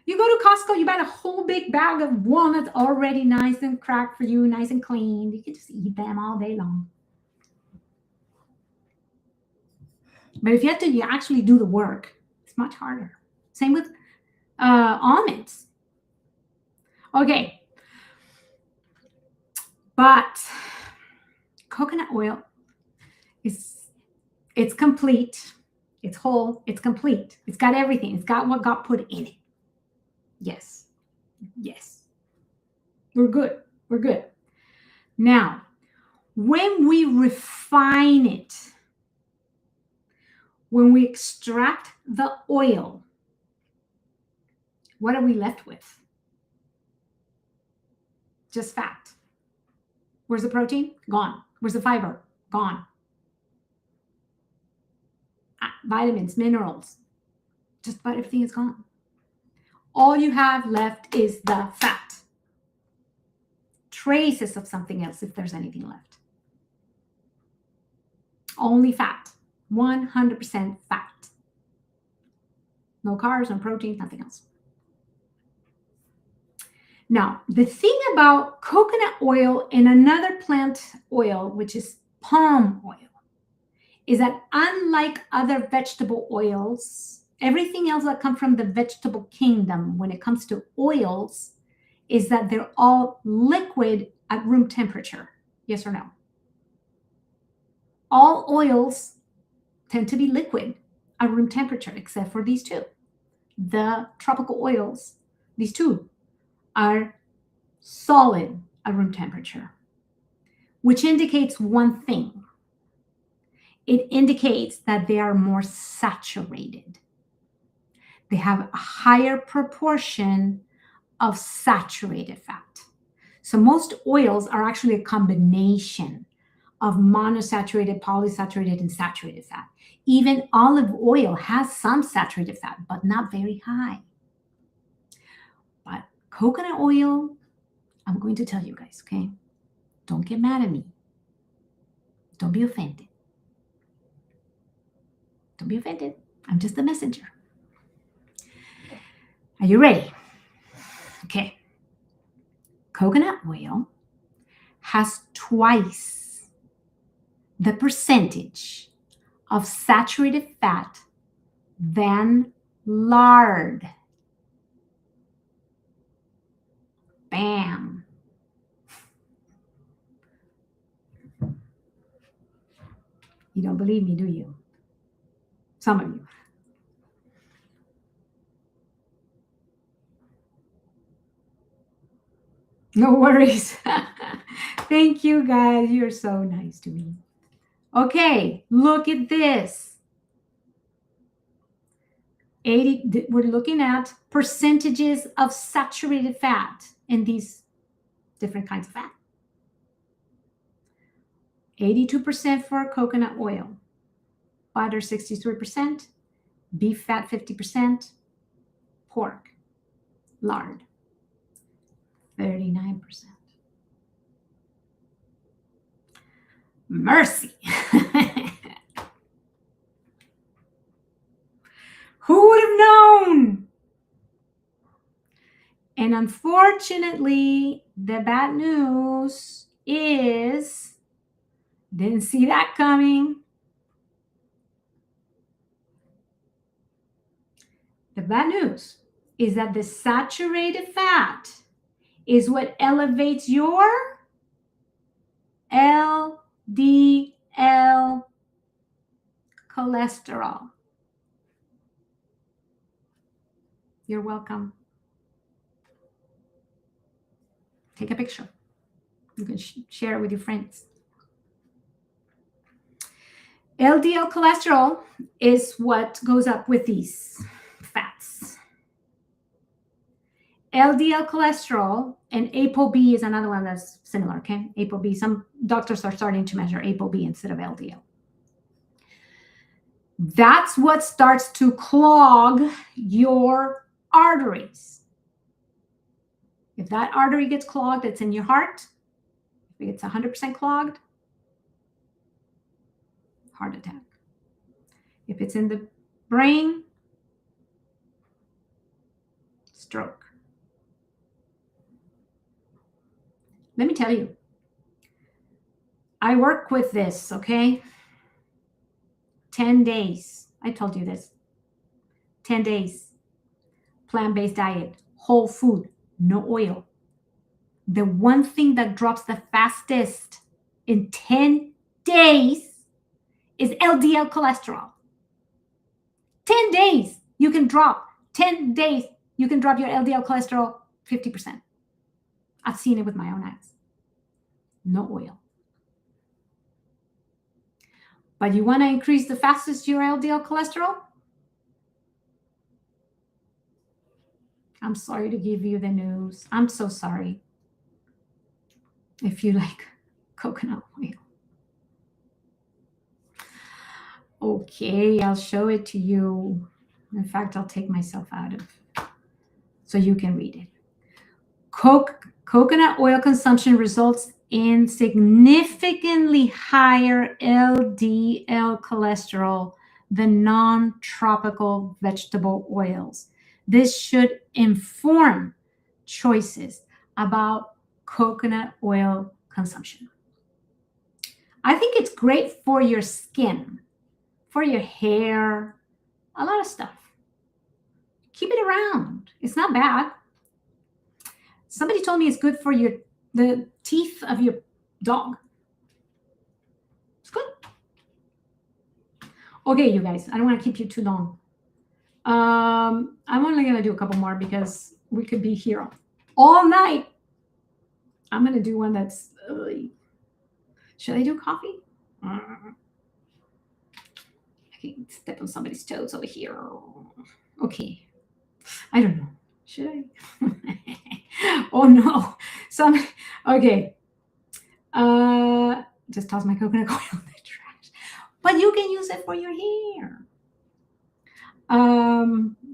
You go to Costco, you buy a whole big bag of walnuts already nice and cracked for you, nice and clean. You can just eat them all day long. But if you have to actually do the work, it's much harder. Same with almonds. Okay. But coconut oil it's complete. It's whole. It's complete. It's got everything. It's got what got put in it. Yes. Yes. We're good. We're good. Now, when we refine it, when we extract the oil, what are we left with? Just fat. Where's the protein? Gone. Where's the fiber? Gone. Vitamins, minerals, just about everything is gone. All you have left is the fat. Traces of something else, if there's anything left. Only fat. 100% fat. No carbs, no protein, nothing else. Now, the thing about coconut oil and another plant oil, which is palm oil, is that unlike other vegetable oils, everything else that comes from the vegetable kingdom when it comes to oils is that they're all liquid at room temperature. Yes or no? All oils tend to be liquid at room temperature, except for these two. The tropical oils, these two, are solid at room temperature, which indicates one thing. It indicates that they are more saturated. They have a higher proportion of saturated fat. So most oils are actually a combination of monosaturated, polysaturated, and saturated fat. Even olive oil has some saturated fat, but not very high. But coconut oil, I'm going to tell you guys, okay? Don't get mad at me. Don't be offended. Don't be offended. I'm just the messenger. Are you ready? Okay. Coconut oil has twice the percentage of saturated fat than lard. Bam. You don't believe me, do you? Some of you. No worries. Thank you, guys. You're so nice to me. Okay, look at this. 80, we're looking at percentages of saturated fat in these different kinds of fat. 82% for coconut oil, butter 63%, beef fat 50%, pork, lard 39%. Mercy. Who would have known? And unfortunately, the bad news is, didn't see that coming. The bad news is that the saturated fat is what elevates your LDL cholesterol. You're welcome. Take a picture. You can share it with your friends. LDL cholesterol is what goes up with these fats. LDL cholesterol and ApoB is another one that's similar, okay? ApoB, some doctors are starting to measure ApoB instead of LDL. That's what starts to clog your arteries. If that artery gets clogged, it's in your heart. If it's 100% clogged, heart attack. If it's in the brain, stroke. Let me tell you, I work with this, okay? 10 days. I told you this. 10 days. Plant-based diet, whole food, no oil. The one thing that drops the fastest in 10 days is LDL cholesterol. 10 days, you can drop. 10 days, you can drop your LDL cholesterol 50%. I've seen it with my own eyes. No oil. But you want to increase the fastest your LDL cholesterol? I'm sorry to give you the news. I'm so sorry. If you like coconut oil. Okay, I'll show it to you. In fact, I'll take myself out of so you can read it. Coconut oil consumption results in significantly higher LDL cholesterol than non-tropical vegetable oils. This should inform choices about coconut oil consumption. I think it's great for your skin, for your hair, a lot of stuff. Keep it around. It's not bad. Somebody told me it's good for the teeth of your dog. It's good. Okay, you guys, I don't want to keep you too long. I'm only going to do a couple more because we could be here all night. I'm going to do one that's... should I do coffee? I can step on somebody's toes over here. Okay. I don't know. Should I? Oh, no. Okay. Just toss my coconut oil in the trash. But you can use it for your hair.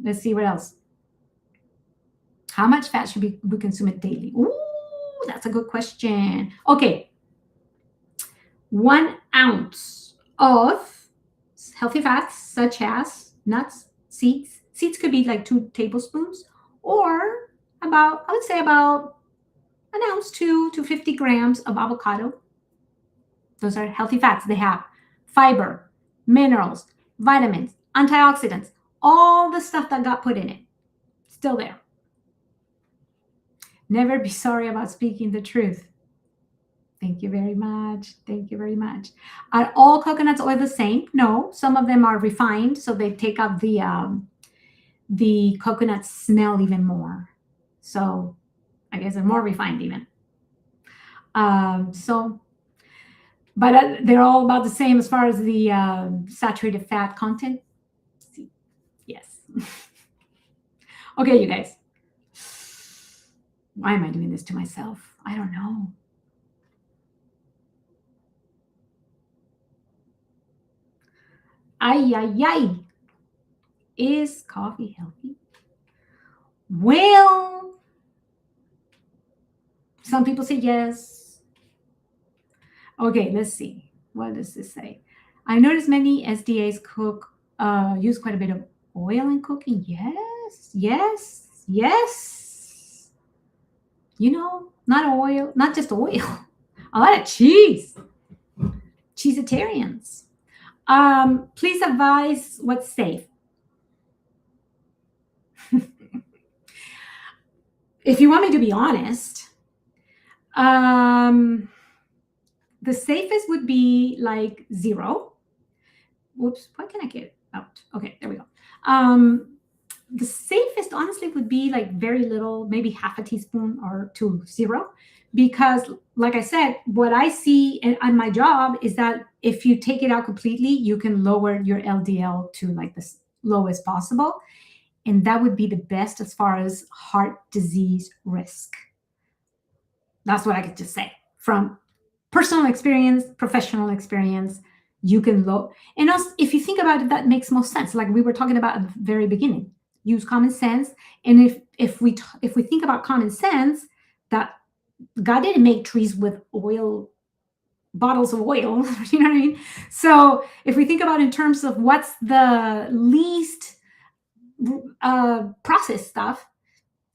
Let's see what else. How much fat should we consume daily? Ooh, that's a good question. Okay. 1 ounce of healthy fats, such as nuts, seeds. Seeds could be like 2 tablespoons, or I would say about 1 ounce to 50 grams of avocado. Those are healthy fats. They have fiber, minerals, vitamins, antioxidants, all the stuff that got put in it. Still there. Never be sorry about speaking the truth. Thank you very much. Thank you very much. Are all coconuts oil the same? No, some of them are refined, so they take up the coconut smell even more. So I guess they're more refined even. But they're all about the same as far as the saturated fat content. Yes. Okay, you guys. Why am I doing this to myself? I don't know. Ay, ay, ay. Is coffee healthy? Well, some people say yes. Okay, let's see. What does this say? I noticed many SDAs use quite a bit of oil in cooking. Yes, yes, yes. Not oil, not just oil, a lot of cheese, cheeseitarians. Please advise what's safe. If you want me to be honest, um, the safest would be like 0. Whoops, why can't I get it out? Okay, there we go. The safest, honestly, would be like very little, maybe half a teaspoon or to 0. Because, like I said, what I see on my job is that if you take it out completely, you can lower your LDL to like the lowest possible. And that would be the best as far as heart disease risk. That's what I could just say from personal experience, professional experience. You can low, and also if you think about it, that makes most sense. Like we were talking about at the very beginning, use common sense. And if we think about common sense, that God didn't make trees with oil, bottles of oil. You know what I mean? So if we think about in terms of what's the least processed stuff,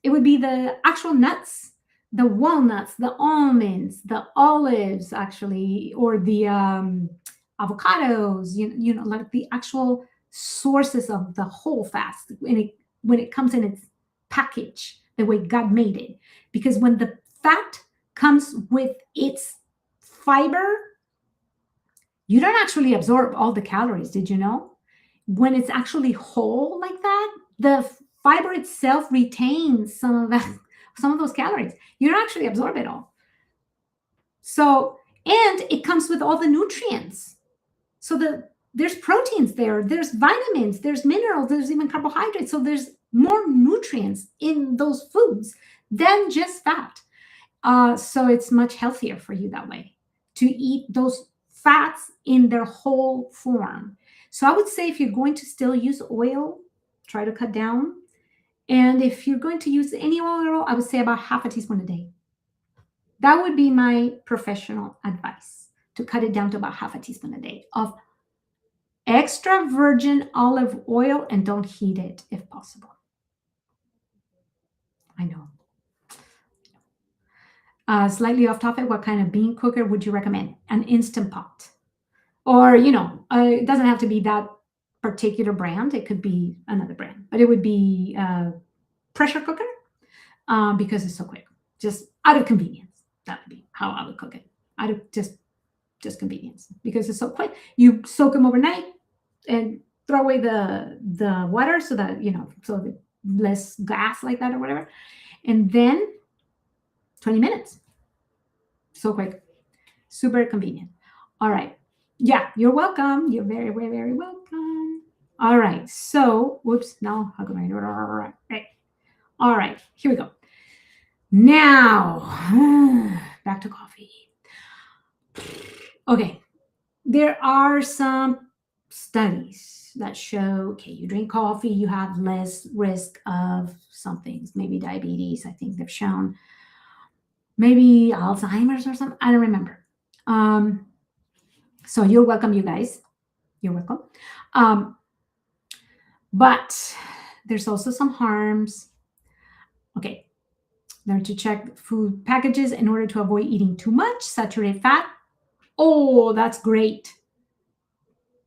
it would be the actual nuts, the walnuts, the almonds, the olives, actually, or the avocados. Like the actual sources of the whole fats when it comes in its package, the way God made it. Because when the fat comes with its fiber, you don't actually absorb all the calories. Did you know? When it's actually whole like that, the fiber itself retains some of those calories. You don't actually absorb it all. So, and it comes with all the nutrients. So there's proteins there's vitamins, there's minerals, there's even carbohydrates. So there's more nutrients in those foods than just fat. So it's much healthier for you that way to eat those fats in their whole form. So I would say if you're going to still use oil, try to cut down. And if you're going to use any oil, I would say about half a teaspoon a day. That would be my professional advice, to cut it down to about half a teaspoon a day of extra virgin olive oil, and don't heat it if possible. I know. Slightly off topic, what kind of bean cooker would you recommend? An Instant Pot. Or, it doesn't have to be that particular brand. It could be another brand, but it would be a pressure cooker because it's so quick. Just out of convenience. That would be how I would cook it. Out of just convenience, because it's so quick. You soak them overnight and throw away the water so that, so that less gas like that or whatever. And then 20 minutes. So quick. Super convenient. All right. Yeah, you're welcome. You're very, very, very welcome. All right. So, whoops. Now, how come I do it? All right. Here we go. Now, back to coffee. Okay. There are some studies that show, okay, you drink coffee, you have less risk of some things, maybe diabetes. I think they've shown maybe Alzheimer's or something. I don't remember. So you're welcome, you guys. You're welcome. But there's also some harms. Okay. Learn to check food packages in order to avoid eating too much saturated fat. Oh, that's great.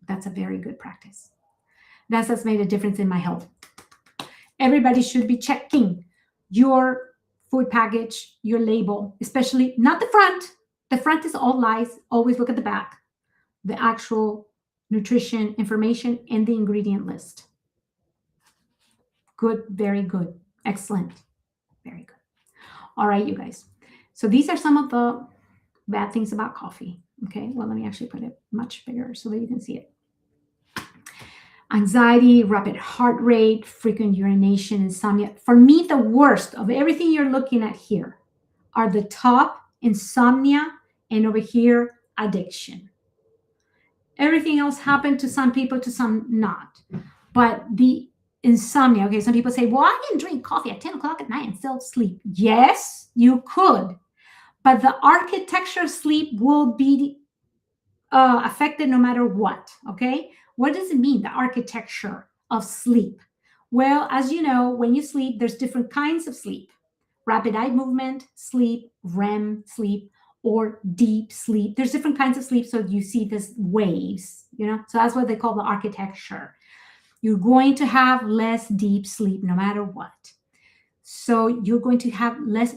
That's a very good practice. That's made a difference in my health. Everybody should be checking your food package, your label, especially not the front. The front is all lies. Always look at the back, the actual nutrition information and the ingredient list. Good, very good, excellent, very good. All right, you guys. So these are some of the bad things about coffee. Okay, well, let me actually put it much bigger so that you can see it. Anxiety, rapid heart rate, frequent urination, insomnia. For me, the worst of everything you're looking at here are the top: insomnia, and over here, addiction. Everything else happened to some people, to some not. But the insomnia, okay, some people say, well, I can drink coffee at 10 o'clock at night and still sleep. Yes, you could. But the architecture of sleep will be affected no matter what, okay? What does it mean, the architecture of sleep? Well, as you know, when you sleep, there's different kinds of sleep. rapid eye movement sleep, REM sleep, or deep sleep. There's different kinds of sleep, so you see this waves, so that's what they call the architecture. You're going to have less deep sleep no matter what. So you're going to have less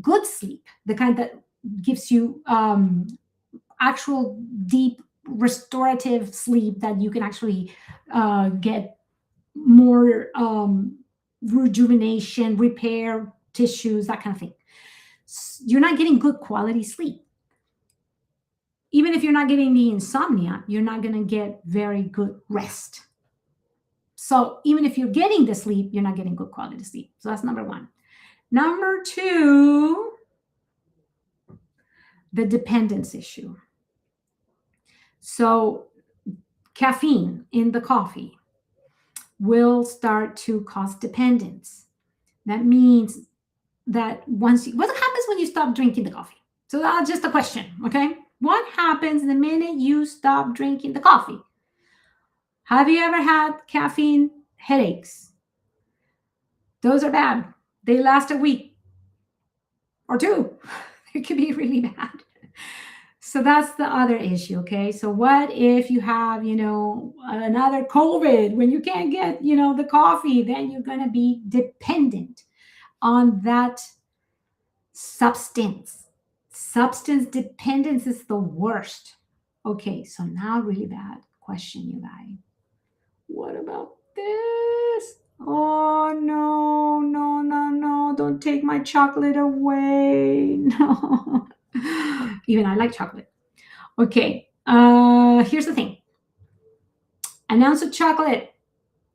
good sleep, the kind that gives you actual deep restorative sleep that you can actually get more rejuvenation, repair tissues, that kind of thing. You're not getting good quality sleep. Even if you're not getting the insomnia, you're not going to get very good rest. So even if you're getting the sleep, you're not getting good quality sleep. So that's number one. Number two, the dependence issue. So caffeine in the coffee will start to cause dependence. That means that what happens when you stop drinking the coffee? So that's just a question, okay? What happens the minute you stop drinking the coffee? Have you ever had caffeine headaches? Those are bad. They last a week or two. It could be really bad. So that's the other issue, okay? So what if you have, another COVID when you can't get, the coffee? Then you're going to be dependent on that substance. Substance dependence is the worst. Okay, so now really bad question, you guys. What about this? Oh, no. Don't take my chocolate away. No. Even I like chocolate. Okay, here's the thing. An ounce of chocolate,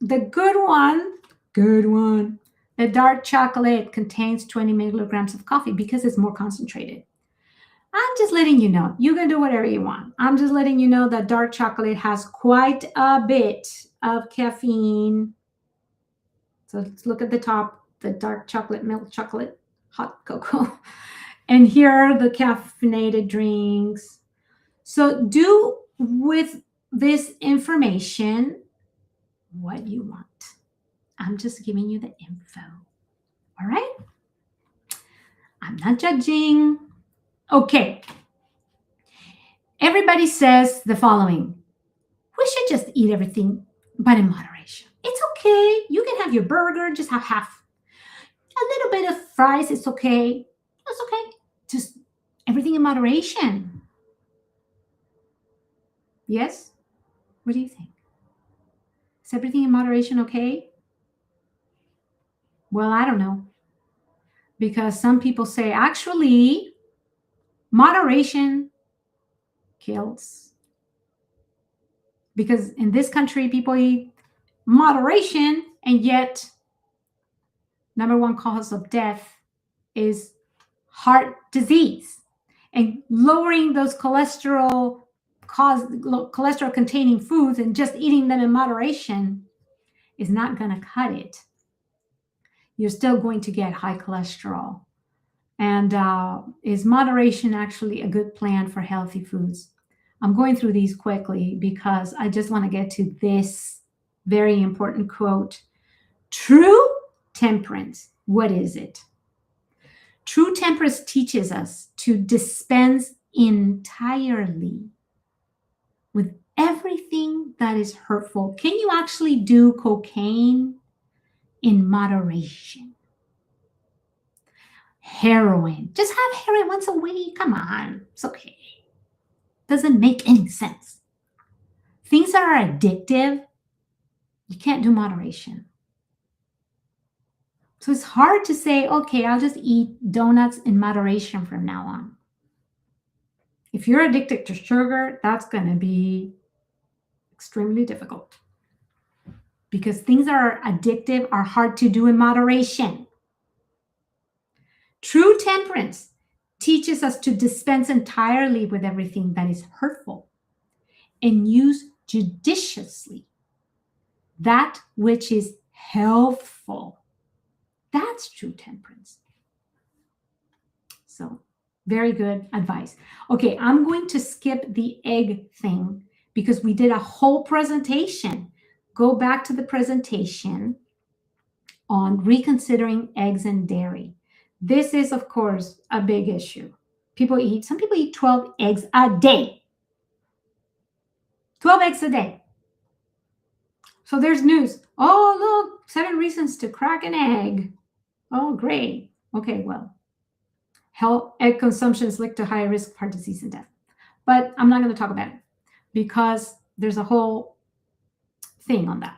the good one, the dark chocolate contains 20 milligrams of coffee because it's more concentrated. I'm just letting you know. You can do whatever you want. I'm just letting you know that dark chocolate has quite a bit of caffeine. So let's look at the top, the dark chocolate, milk chocolate, hot cocoa. And here are the caffeinated drinks. So do with this information what you want. I'm just giving you the info. All right? I'm not judging. Okay. Everybody says the following. We should just eat everything, but in moderation. It's okay. You can have your burger, just have half. A little bit of fries, it's okay. It's okay. Just everything in moderation. Yes? What do you think? Is everything in moderation okay? Well, I don't know. Because some people say, actually, moderation kills. Because in this country, people eat moderation, and yet number one cause of death is heart disease. And lowering those cholesterol containing foods and just eating them in moderation is not going to cut it. You're still going to get high cholesterol. And is moderation actually a good plan for healthy foods? I'm going through these quickly because I just want to get to this very important quote. True temperance, what is it? True temperance teaches us to dispense entirely with everything that is hurtful. Can you actually do cocaine in moderation? Heroin. Just have heroin once a week. Come on. It's okay. Doesn't make any sense. Things that are addictive, you can't do moderation. So it's hard to say, okay, I'll just eat donuts in moderation from now on. If you're addicted to sugar, that's going to be extremely difficult because things that are addictive are hard to do in moderation. True temperance teaches us to dispense entirely with everything that is hurtful and use judiciously that which is healthful. That's true temperance. So, very good advice. Okay, I'm going to skip the egg thing because we did a whole presentation. Go back to the presentation on reconsidering eggs and dairy. This is, of course, a big issue. Some people eat 12 eggs a day. 12 eggs a day. So there's news. Oh, look, 7 reasons to crack an egg. Oh, great. Okay, well, egg consumption is linked to higher risk of heart disease and death. But I'm not going to talk about it because there's a whole thing on that.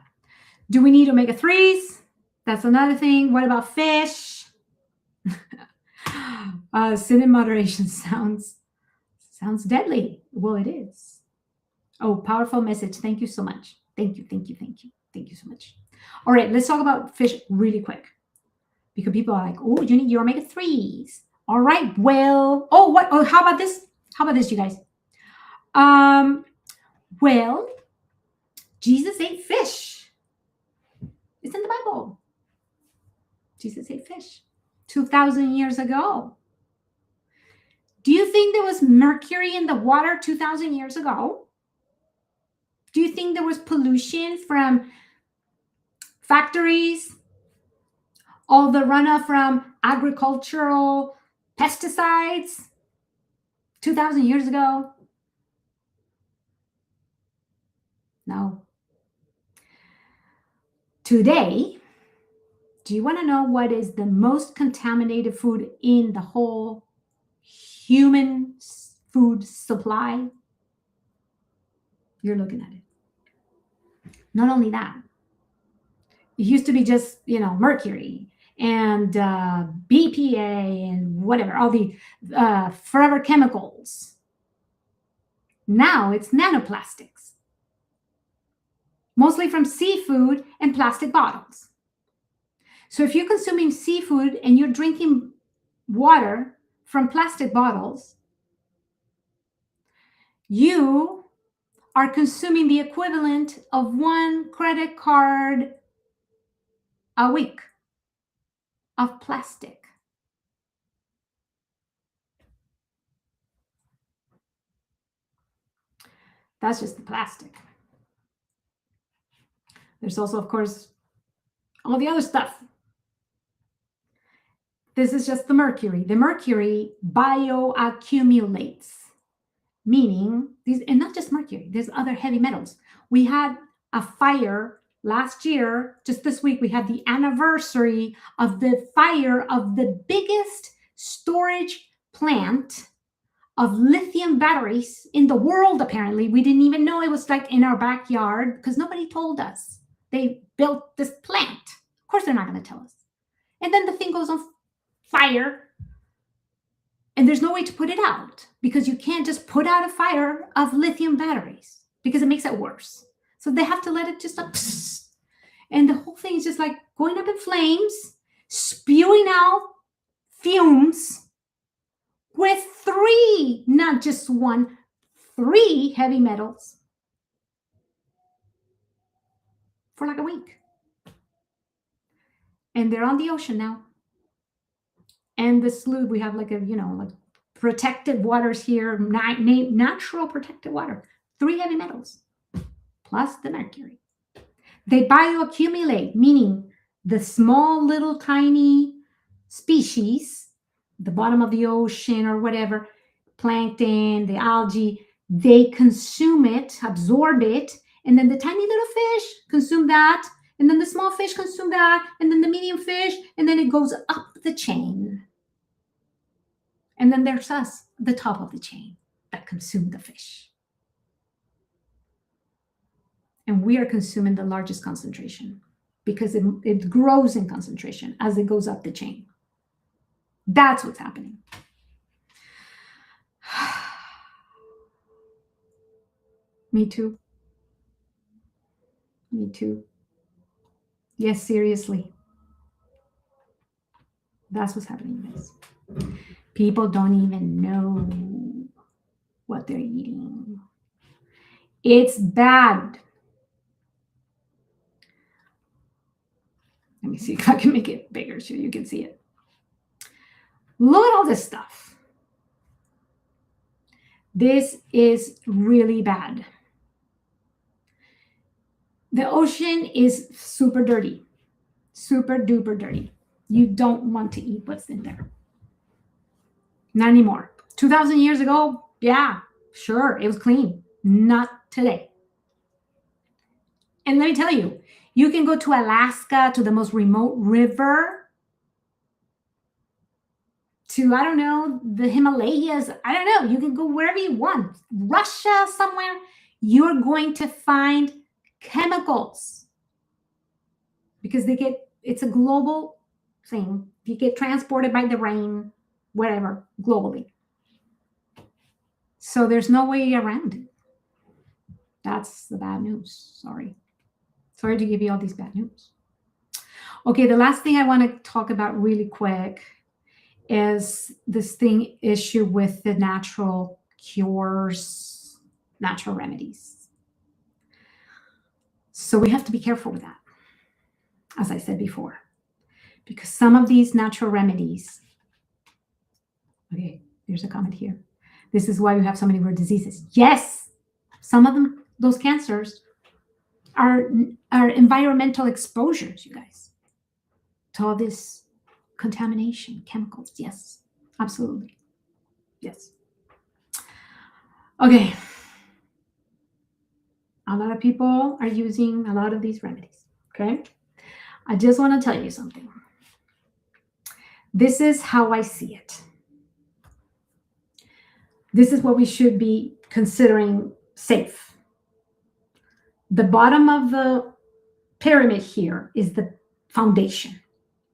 Do we need omega-3s? That's another thing. What about fish? Sin in moderation sounds deadly. Well, it is. Oh, powerful message. Thank you so much. Thank you so much. All right, let's talk about fish really quick. Because people are like, oh, you need your omega-3s. All right, well, how about this? How about this, you guys? Well, Jesus ate fish. It's in the Bible. Jesus ate fish 2,000 years ago. Do you think there was mercury in the water 2,000 years ago? Do you think there was pollution from factories? All the runoff from agricultural pesticides 2,000 years ago? No. Today, do you want to know what is the most contaminated food in the whole human food supply? You're looking at it. Not only that, it used to be just, mercury and BPA and whatever, all the forever chemicals. Now it's nanoplastics, mostly from seafood and plastic bottles. So if you're consuming seafood and you're drinking water from plastic bottles, you are consuming the equivalent of 1 credit card a week of plastic. That's just the plastic. There's also, of course, all the other stuff. This is just the mercury. The mercury bioaccumulates, meaning these, and not just mercury, there's other heavy metals. We had a fire last year, just this week, we had the anniversary of the fire of the biggest storage plant of lithium batteries in the world, apparently. We didn't even know it was like in our backyard because nobody told us. They built this plant. Of course, they're not going to tell us. And then the thing goes on fire and there's no way to put it out because you can't just put out a fire of lithium batteries because it makes it worse. So they have to let it just like, and the whole thing is just like going up in flames, spewing out fumes with 3, not just 1, 3 heavy metals for like a week. And they're on the ocean now. And the slough, we have like like protected waters here, natural protected water, 3 heavy metals, plus the mercury. They bioaccumulate, meaning the small little tiny species, the bottom of the ocean or whatever, plankton, the algae, they consume it, absorb it, and then the tiny little fish consume that, and then the small fish consume that, and then the medium fish, and then it goes up the chain. And then there's us, the top of the chain, that consume the fish. And we are consuming the largest concentration because it grows in concentration as it goes up the chain. That's what's happening. Me too. Me too. Yes, seriously. That's what's happening, guys. People don't even know what they're eating. It's bad. Let me see if I can make it bigger so you can see it. Look at all this stuff. This is really bad. The ocean is super dirty. Super duper dirty. You don't want to eat what's in there. Not anymore. 2,000 years ago, yeah, sure, it was clean. Not today. And let me tell you, you can go to Alaska, to the most remote river, to, I don't know, the Himalayas. I don't know. You can go wherever you want. Russia, somewhere. You're going to find chemicals because it's a global thing. You get transported by the rain, whatever, globally. So there's no way around it. That's the bad news. Sorry to give you all these bad news. Okay, the last thing I want to talk about really quick is this issue with the natural cures, natural remedies. So we have to be careful with that, as I said before, because some of these natural remedies, okay, there's a comment here. This is why we have so many rare diseases. Yes, some of them, those cancers, are environmental exposures, you guys, to all this contamination, chemicals. Yes, absolutely. Yes. Okay. A lot of people are using a lot of these remedies. Okay. I just want to tell you something. This is how I see it. This is what we should be considering safe. The bottom of the pyramid here is the foundation.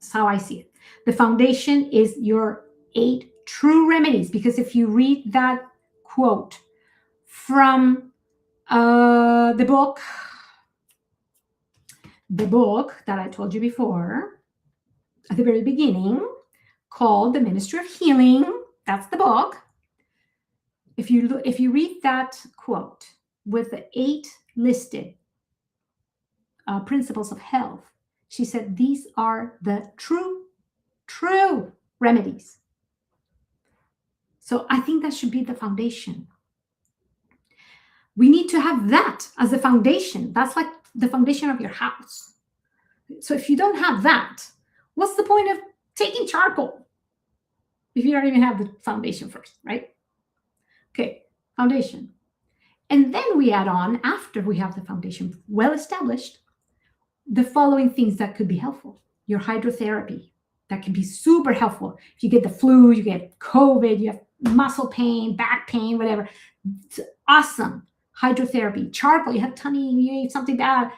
That's how I see it. The foundation is your 8 true remedies, because if you read that quote from the book that I told you before at the very beginning, called The Ministry of Healing, that's the book. If you read that quote with the 8 listed principles of health, she said these are the true remedies. So I think that should be the foundation. We need to have that as a foundation. That's like the foundation of your house. So if you don't have that, what's the point of taking charcoal if you don't even have the foundation first, right? Okay, foundation. And then we add on, after we have the foundation well established, the following things that could be helpful. Your hydrotherapy, that can be super helpful. If you get the flu, you get COVID, you have muscle pain, back pain, whatever. It's awesome. Hydrotherapy, charcoal, you have tummy, you ate something bad,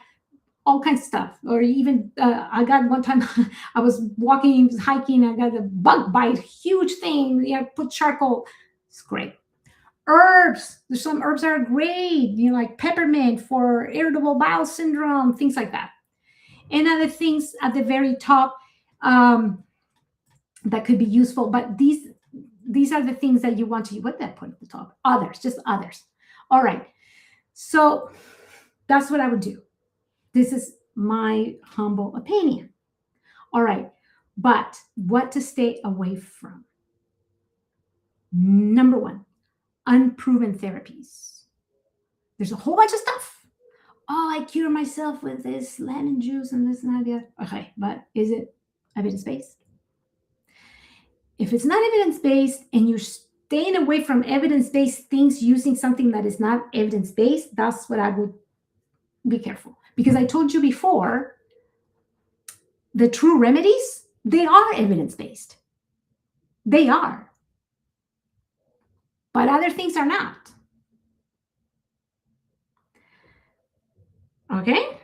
all kinds of stuff. Or even, I got one time, I was walking, hiking, I got a bug bite, huge thing. You put charcoal, it's great. Herbs, there's some herbs that are great, like peppermint for irritable bowel syndrome, things like that. And other things at the very top that could be useful, but these are the things that you want to, what did I put at the top? Others, just others. All right. So that's what I would do. This is my humble opinion. All right. But what to stay away from? Number 1, unproven therapies. There's a whole bunch of stuff. Oh, I cure myself with this lemon juice and this and that. Okay, but is it evidence-based? If it's not evidence-based and you're staying away from evidence-based things using something that is not evidence-based, that's what I would be careful. Because I told you before, the true remedies, they are evidence-based. They are. But other things are not. Okay?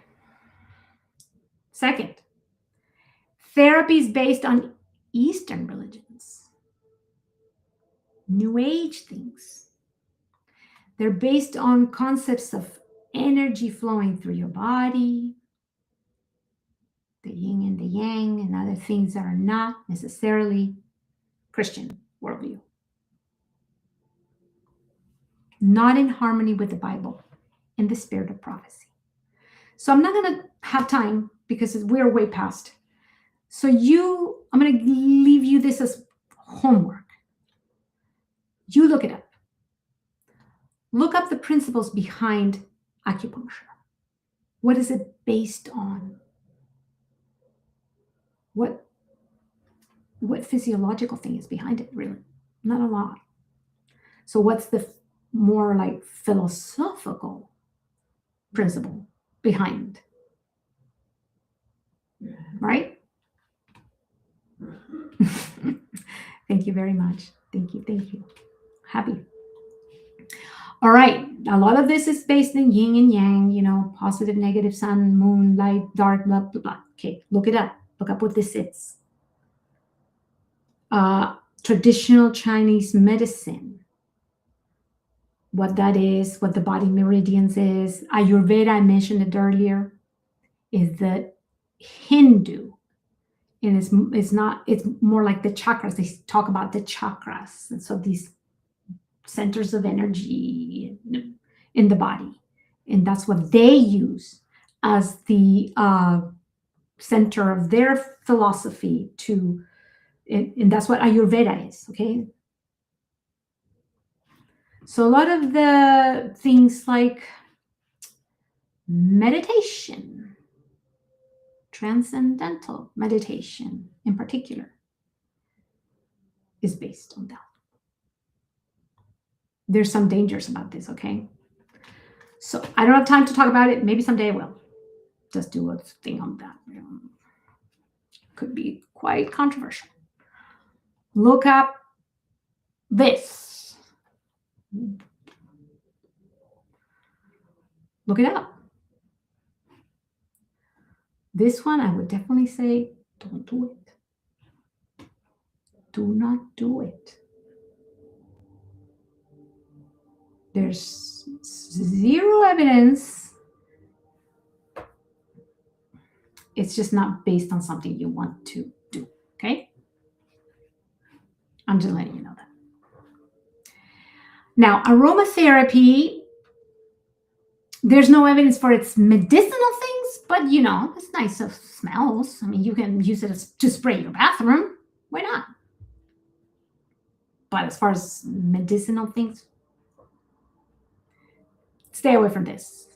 Second, therapies based on Eastern religions, New Age things. They're based on concepts of energy flowing through your body, the yin and the yang, and other things that are not necessarily Christian worldview. Not in harmony with the Bible and the spirit of prophecy. So I'm not going to have time because we're way past. So I'm going to leave you this as homework. You look it up. Look up the principles behind acupuncture. What is it based on? what physiological thing is behind it, really? Not a lot. So what's the more like philosophical principle behind, right? Thank you very much. Thank you. Happy. All right. A lot of this is based in yin and yang, positive, negative, sun, moon, light, dark, blah, blah, blah. Okay, look it up. Look up what this is. Traditional Chinese medicine. What that is, what the body meridians is. Ayurveda, I mentioned it earlier, is the Hindu. And it's more like the chakras. They talk about the chakras. And so these centers of energy in the body. And that's what they use as the center of their philosophy and that's what Ayurveda is, okay? So a lot of the things like meditation, transcendental meditation in particular, is based on that. There's some dangers about this, okay? So I don't have time to talk about it. Maybe someday I will. Just do a thing on that. Could be quite controversial. Look up this. Look it up. This one, I would definitely say, don't do it. Do not do it. There's zero evidence. It's just not based on something you want to do, okay? I'm just letting you know that. Now, aromatherapy, there's no evidence for its medicinal things, but it's nice of smells. I mean, you can use it to spray your bathroom. Why not? But as far as medicinal things, stay away from this.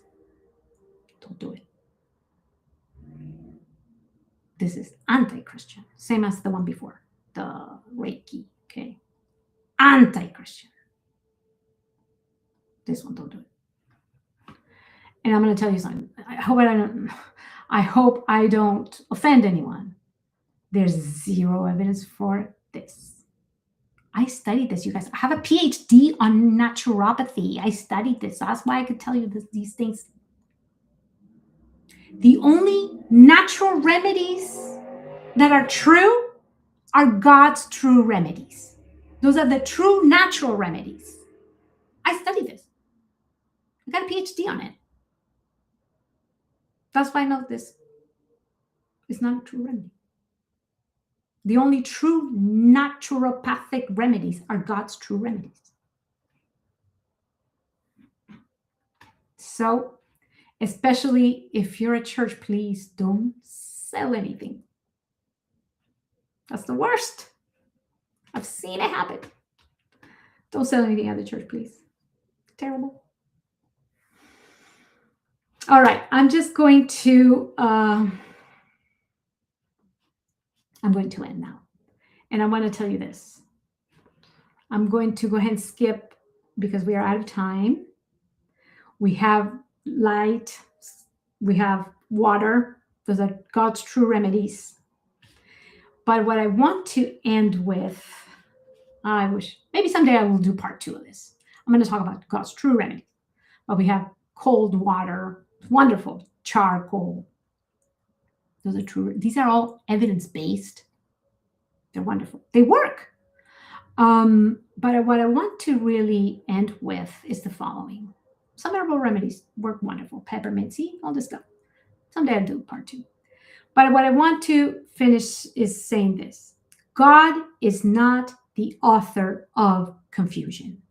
Don't do it. This is anti-Christian, same as the one before, the Reiki, okay? Anti-Christian. This one, don't do it. And I'm going to tell you something. I hope I don't offend anyone. There's zero evidence for this. I studied this, you guys. I have a PhD on naturopathy. I studied this. That's why I could tell you these things. The only natural remedies that are true are God's true remedies. Those are the true natural remedies. I studied this. I got a PhD on it. That's why I know this is not a true remedy. The only true naturopathic remedies are God's true remedies. So, especially if you're a church, please don't sell anything. That's the worst. I've seen it happen. Don't sell anything at the church, please. Terrible. All right, I'm just going to end now. And I want to tell you this. I'm going to go ahead and skip because we are out of time. We have light. We have water. Those are God's true remedies. But what I want to end with, I wish, maybe someday I will do part 2 of this. I'm going to talk about God's true remedies. But we have cold water, wonderful, charcoal. Those are true. These are all evidence-based. They're wonderful. They work. But what I want to really end with is the following. Some herbal remedies work wonderful. Peppermint, see, all this stuff. Someday I'll do part 2. But what I want to finish is saying this. God is not the author of confusion.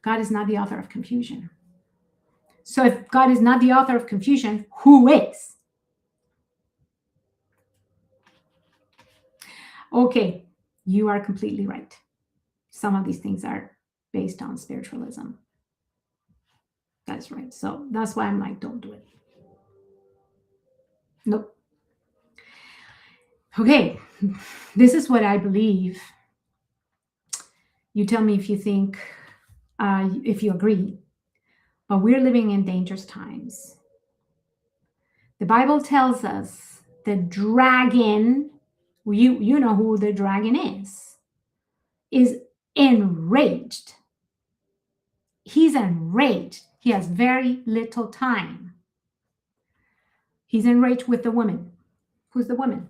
God is not the author of confusion. So if God is not the author of confusion, who is? Okay, you are completely right. Some of these things are based on spiritualism. That's right. So that's why I'm like, don't do it. Nope. Okay, this is what I believe. You tell me if you think, if you agree. But we're living in dangerous times. The Bible tells us the dragon, you know who the dragon is enraged. He's enraged. He has very little time. He's enraged with the woman. Who's the woman?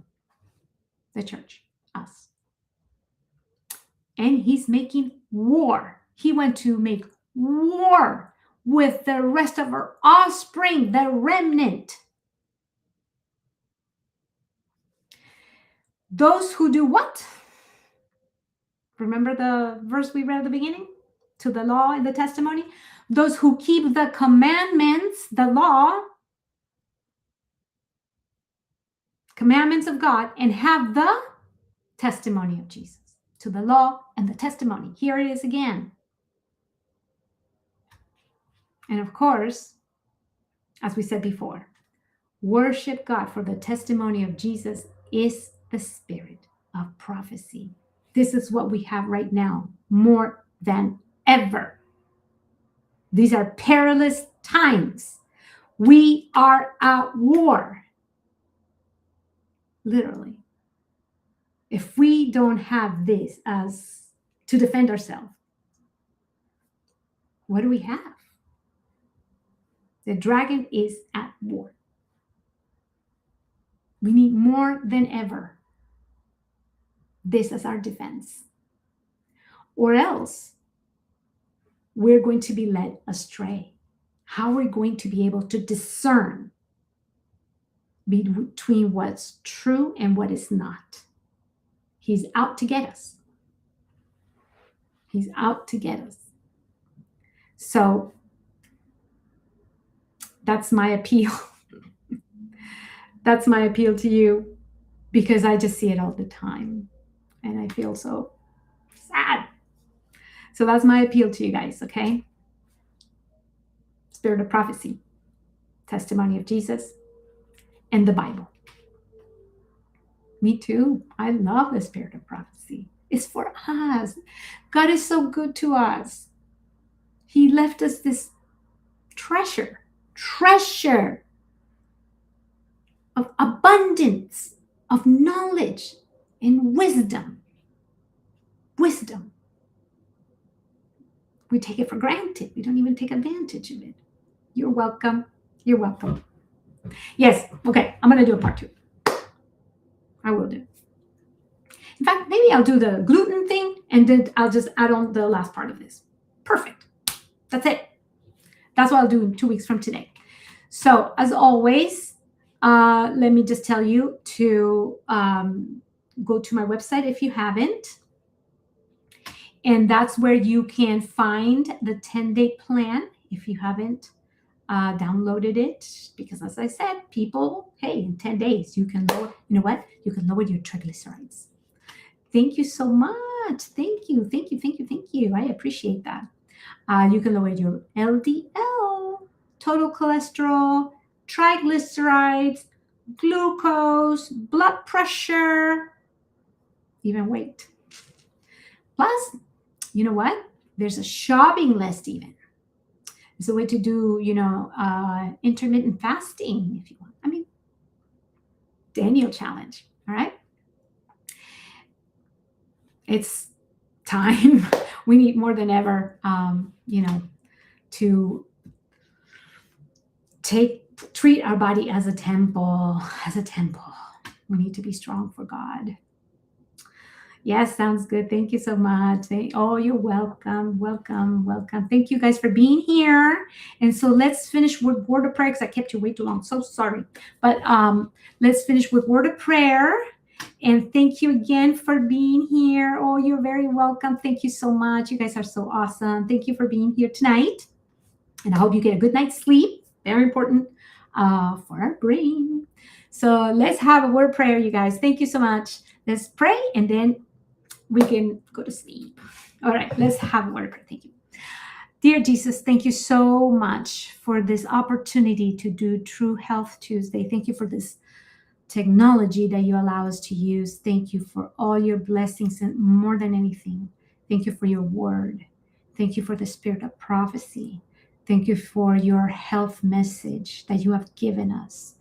The church, us. And he's making war. He went to make war with the rest of our offspring, the remnant. Those who do what? Remember the verse we read at the beginning? To the law and the testimony? Those who keep the commandments, the law, commandments of God, and have the testimony of Jesus. To the law and the testimony. Here it is again. And of course, as we said before, worship God, for the testimony of Jesus is the spirit of prophecy. This is what we have right now, more than ever. These are perilous times. We are at war. Literally. If we don't have this as to defend ourselves, what do we have? The dragon is at war. We need more than ever this as our defense. Or else we're going to be led astray. How are we going to be able to discern between what's true and what is not? He's out to get us. He's out to get us. So that's my appeal. That's my appeal to you, because I just see it all the time and I feel so sad. So that's my appeal to you guys, okay? Spirit of prophecy, testimony of Jesus, and the Bible. Me too. I love the spirit of prophecy. It's for us. God is so good to us. He left us this treasure of abundance, of knowledge and wisdom. Wisdom. We take it for granted. We don't even take advantage of it. You're welcome. You're welcome. Yes. Okay. I'm going to do a part 2. I will do. In fact, maybe I'll do the gluten thing and then I'll just add on the last part of this. Perfect. That's it. That's what I'll do in 2 weeks from today. So as always, let me just tell you to go to my website if you haven't. And that's where you can find the 10-day plan if you haven't downloaded it. Because as I said, people, hey, in 10 days, you can lower, you know what? You can lower your triglycerides. Thank you so much. Thank you. Thank you. Thank you. Thank you. I appreciate that. You can lower your LDL, total cholesterol, triglycerides, glucose, blood pressure, even weight. Plus, you know what? There's a shopping list even. It's a way to do, intermittent fasting if you want. I mean, Daniel challenge, all right? It's time. We need more than ever, to treat our body as a temple, We need to be strong for God. Yes, sounds good. Thank you so much. You're welcome. Welcome. Thank you guys for being here. And so let's finish with word of prayer because I kept you way too long. So sorry. But let's finish with word of prayer. And thank you again for being here. Oh, you're very welcome. Thank you so much. You guys are so awesome. Thank you for being here tonight. And I hope you get a good night's sleep. Very important for our brain. So let's have a word of prayer, you guys. Thank you so much. Let's pray and then we can go to sleep. All right, let's have a word of prayer. Thank you. Dear Jesus, thank you so much for this opportunity to do True Health Tuesday. Thank you for this technology that you allow us to use. Thank you for all your blessings, and more than anything, thank you for your word. Thank you for the spirit of prophecy. Thank you for your health message that you have given us.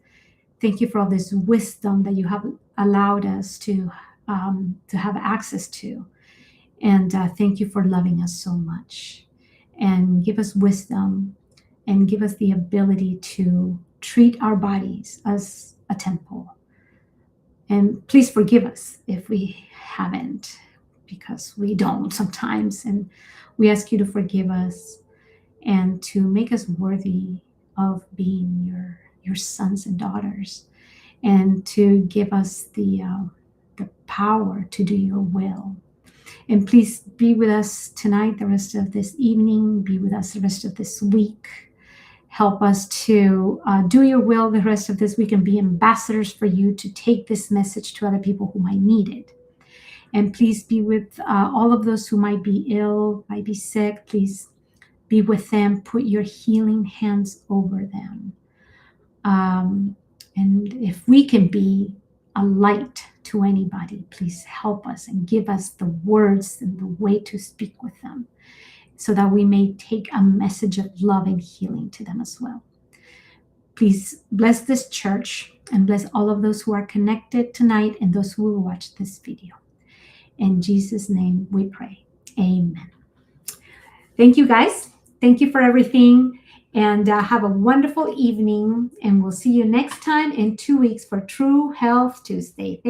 Thank you for all this wisdom that you have allowed us to have access to. And thank you for loving us so much. And give us wisdom and give us the ability to treat our bodies as a temple. And please forgive us if we haven't, because we don't sometimes. And we ask you to forgive us and to make us worthy of being your sons and daughters, and to give us the power to do your will. And please be with us tonight, the rest of this evening, be with us the rest of this week. Help us to do your will the rest of this week and be ambassadors for you to take this message to other people who might need it. And please be with all of those who might be ill, might be sick. Please be with them. Put your healing hands over them. And if we can be a light to anybody, please help us and give us the words and the way to speak with them, so that we may take a message of love and healing to them as well. Please bless this church and bless all of those who are connected tonight and those who will watch this video. In Jesus' name we pray. Amen. Thank you, guys. Thank you for everything. And have a wonderful evening. And we'll see you next time in 2 weeks for True Health Tuesday.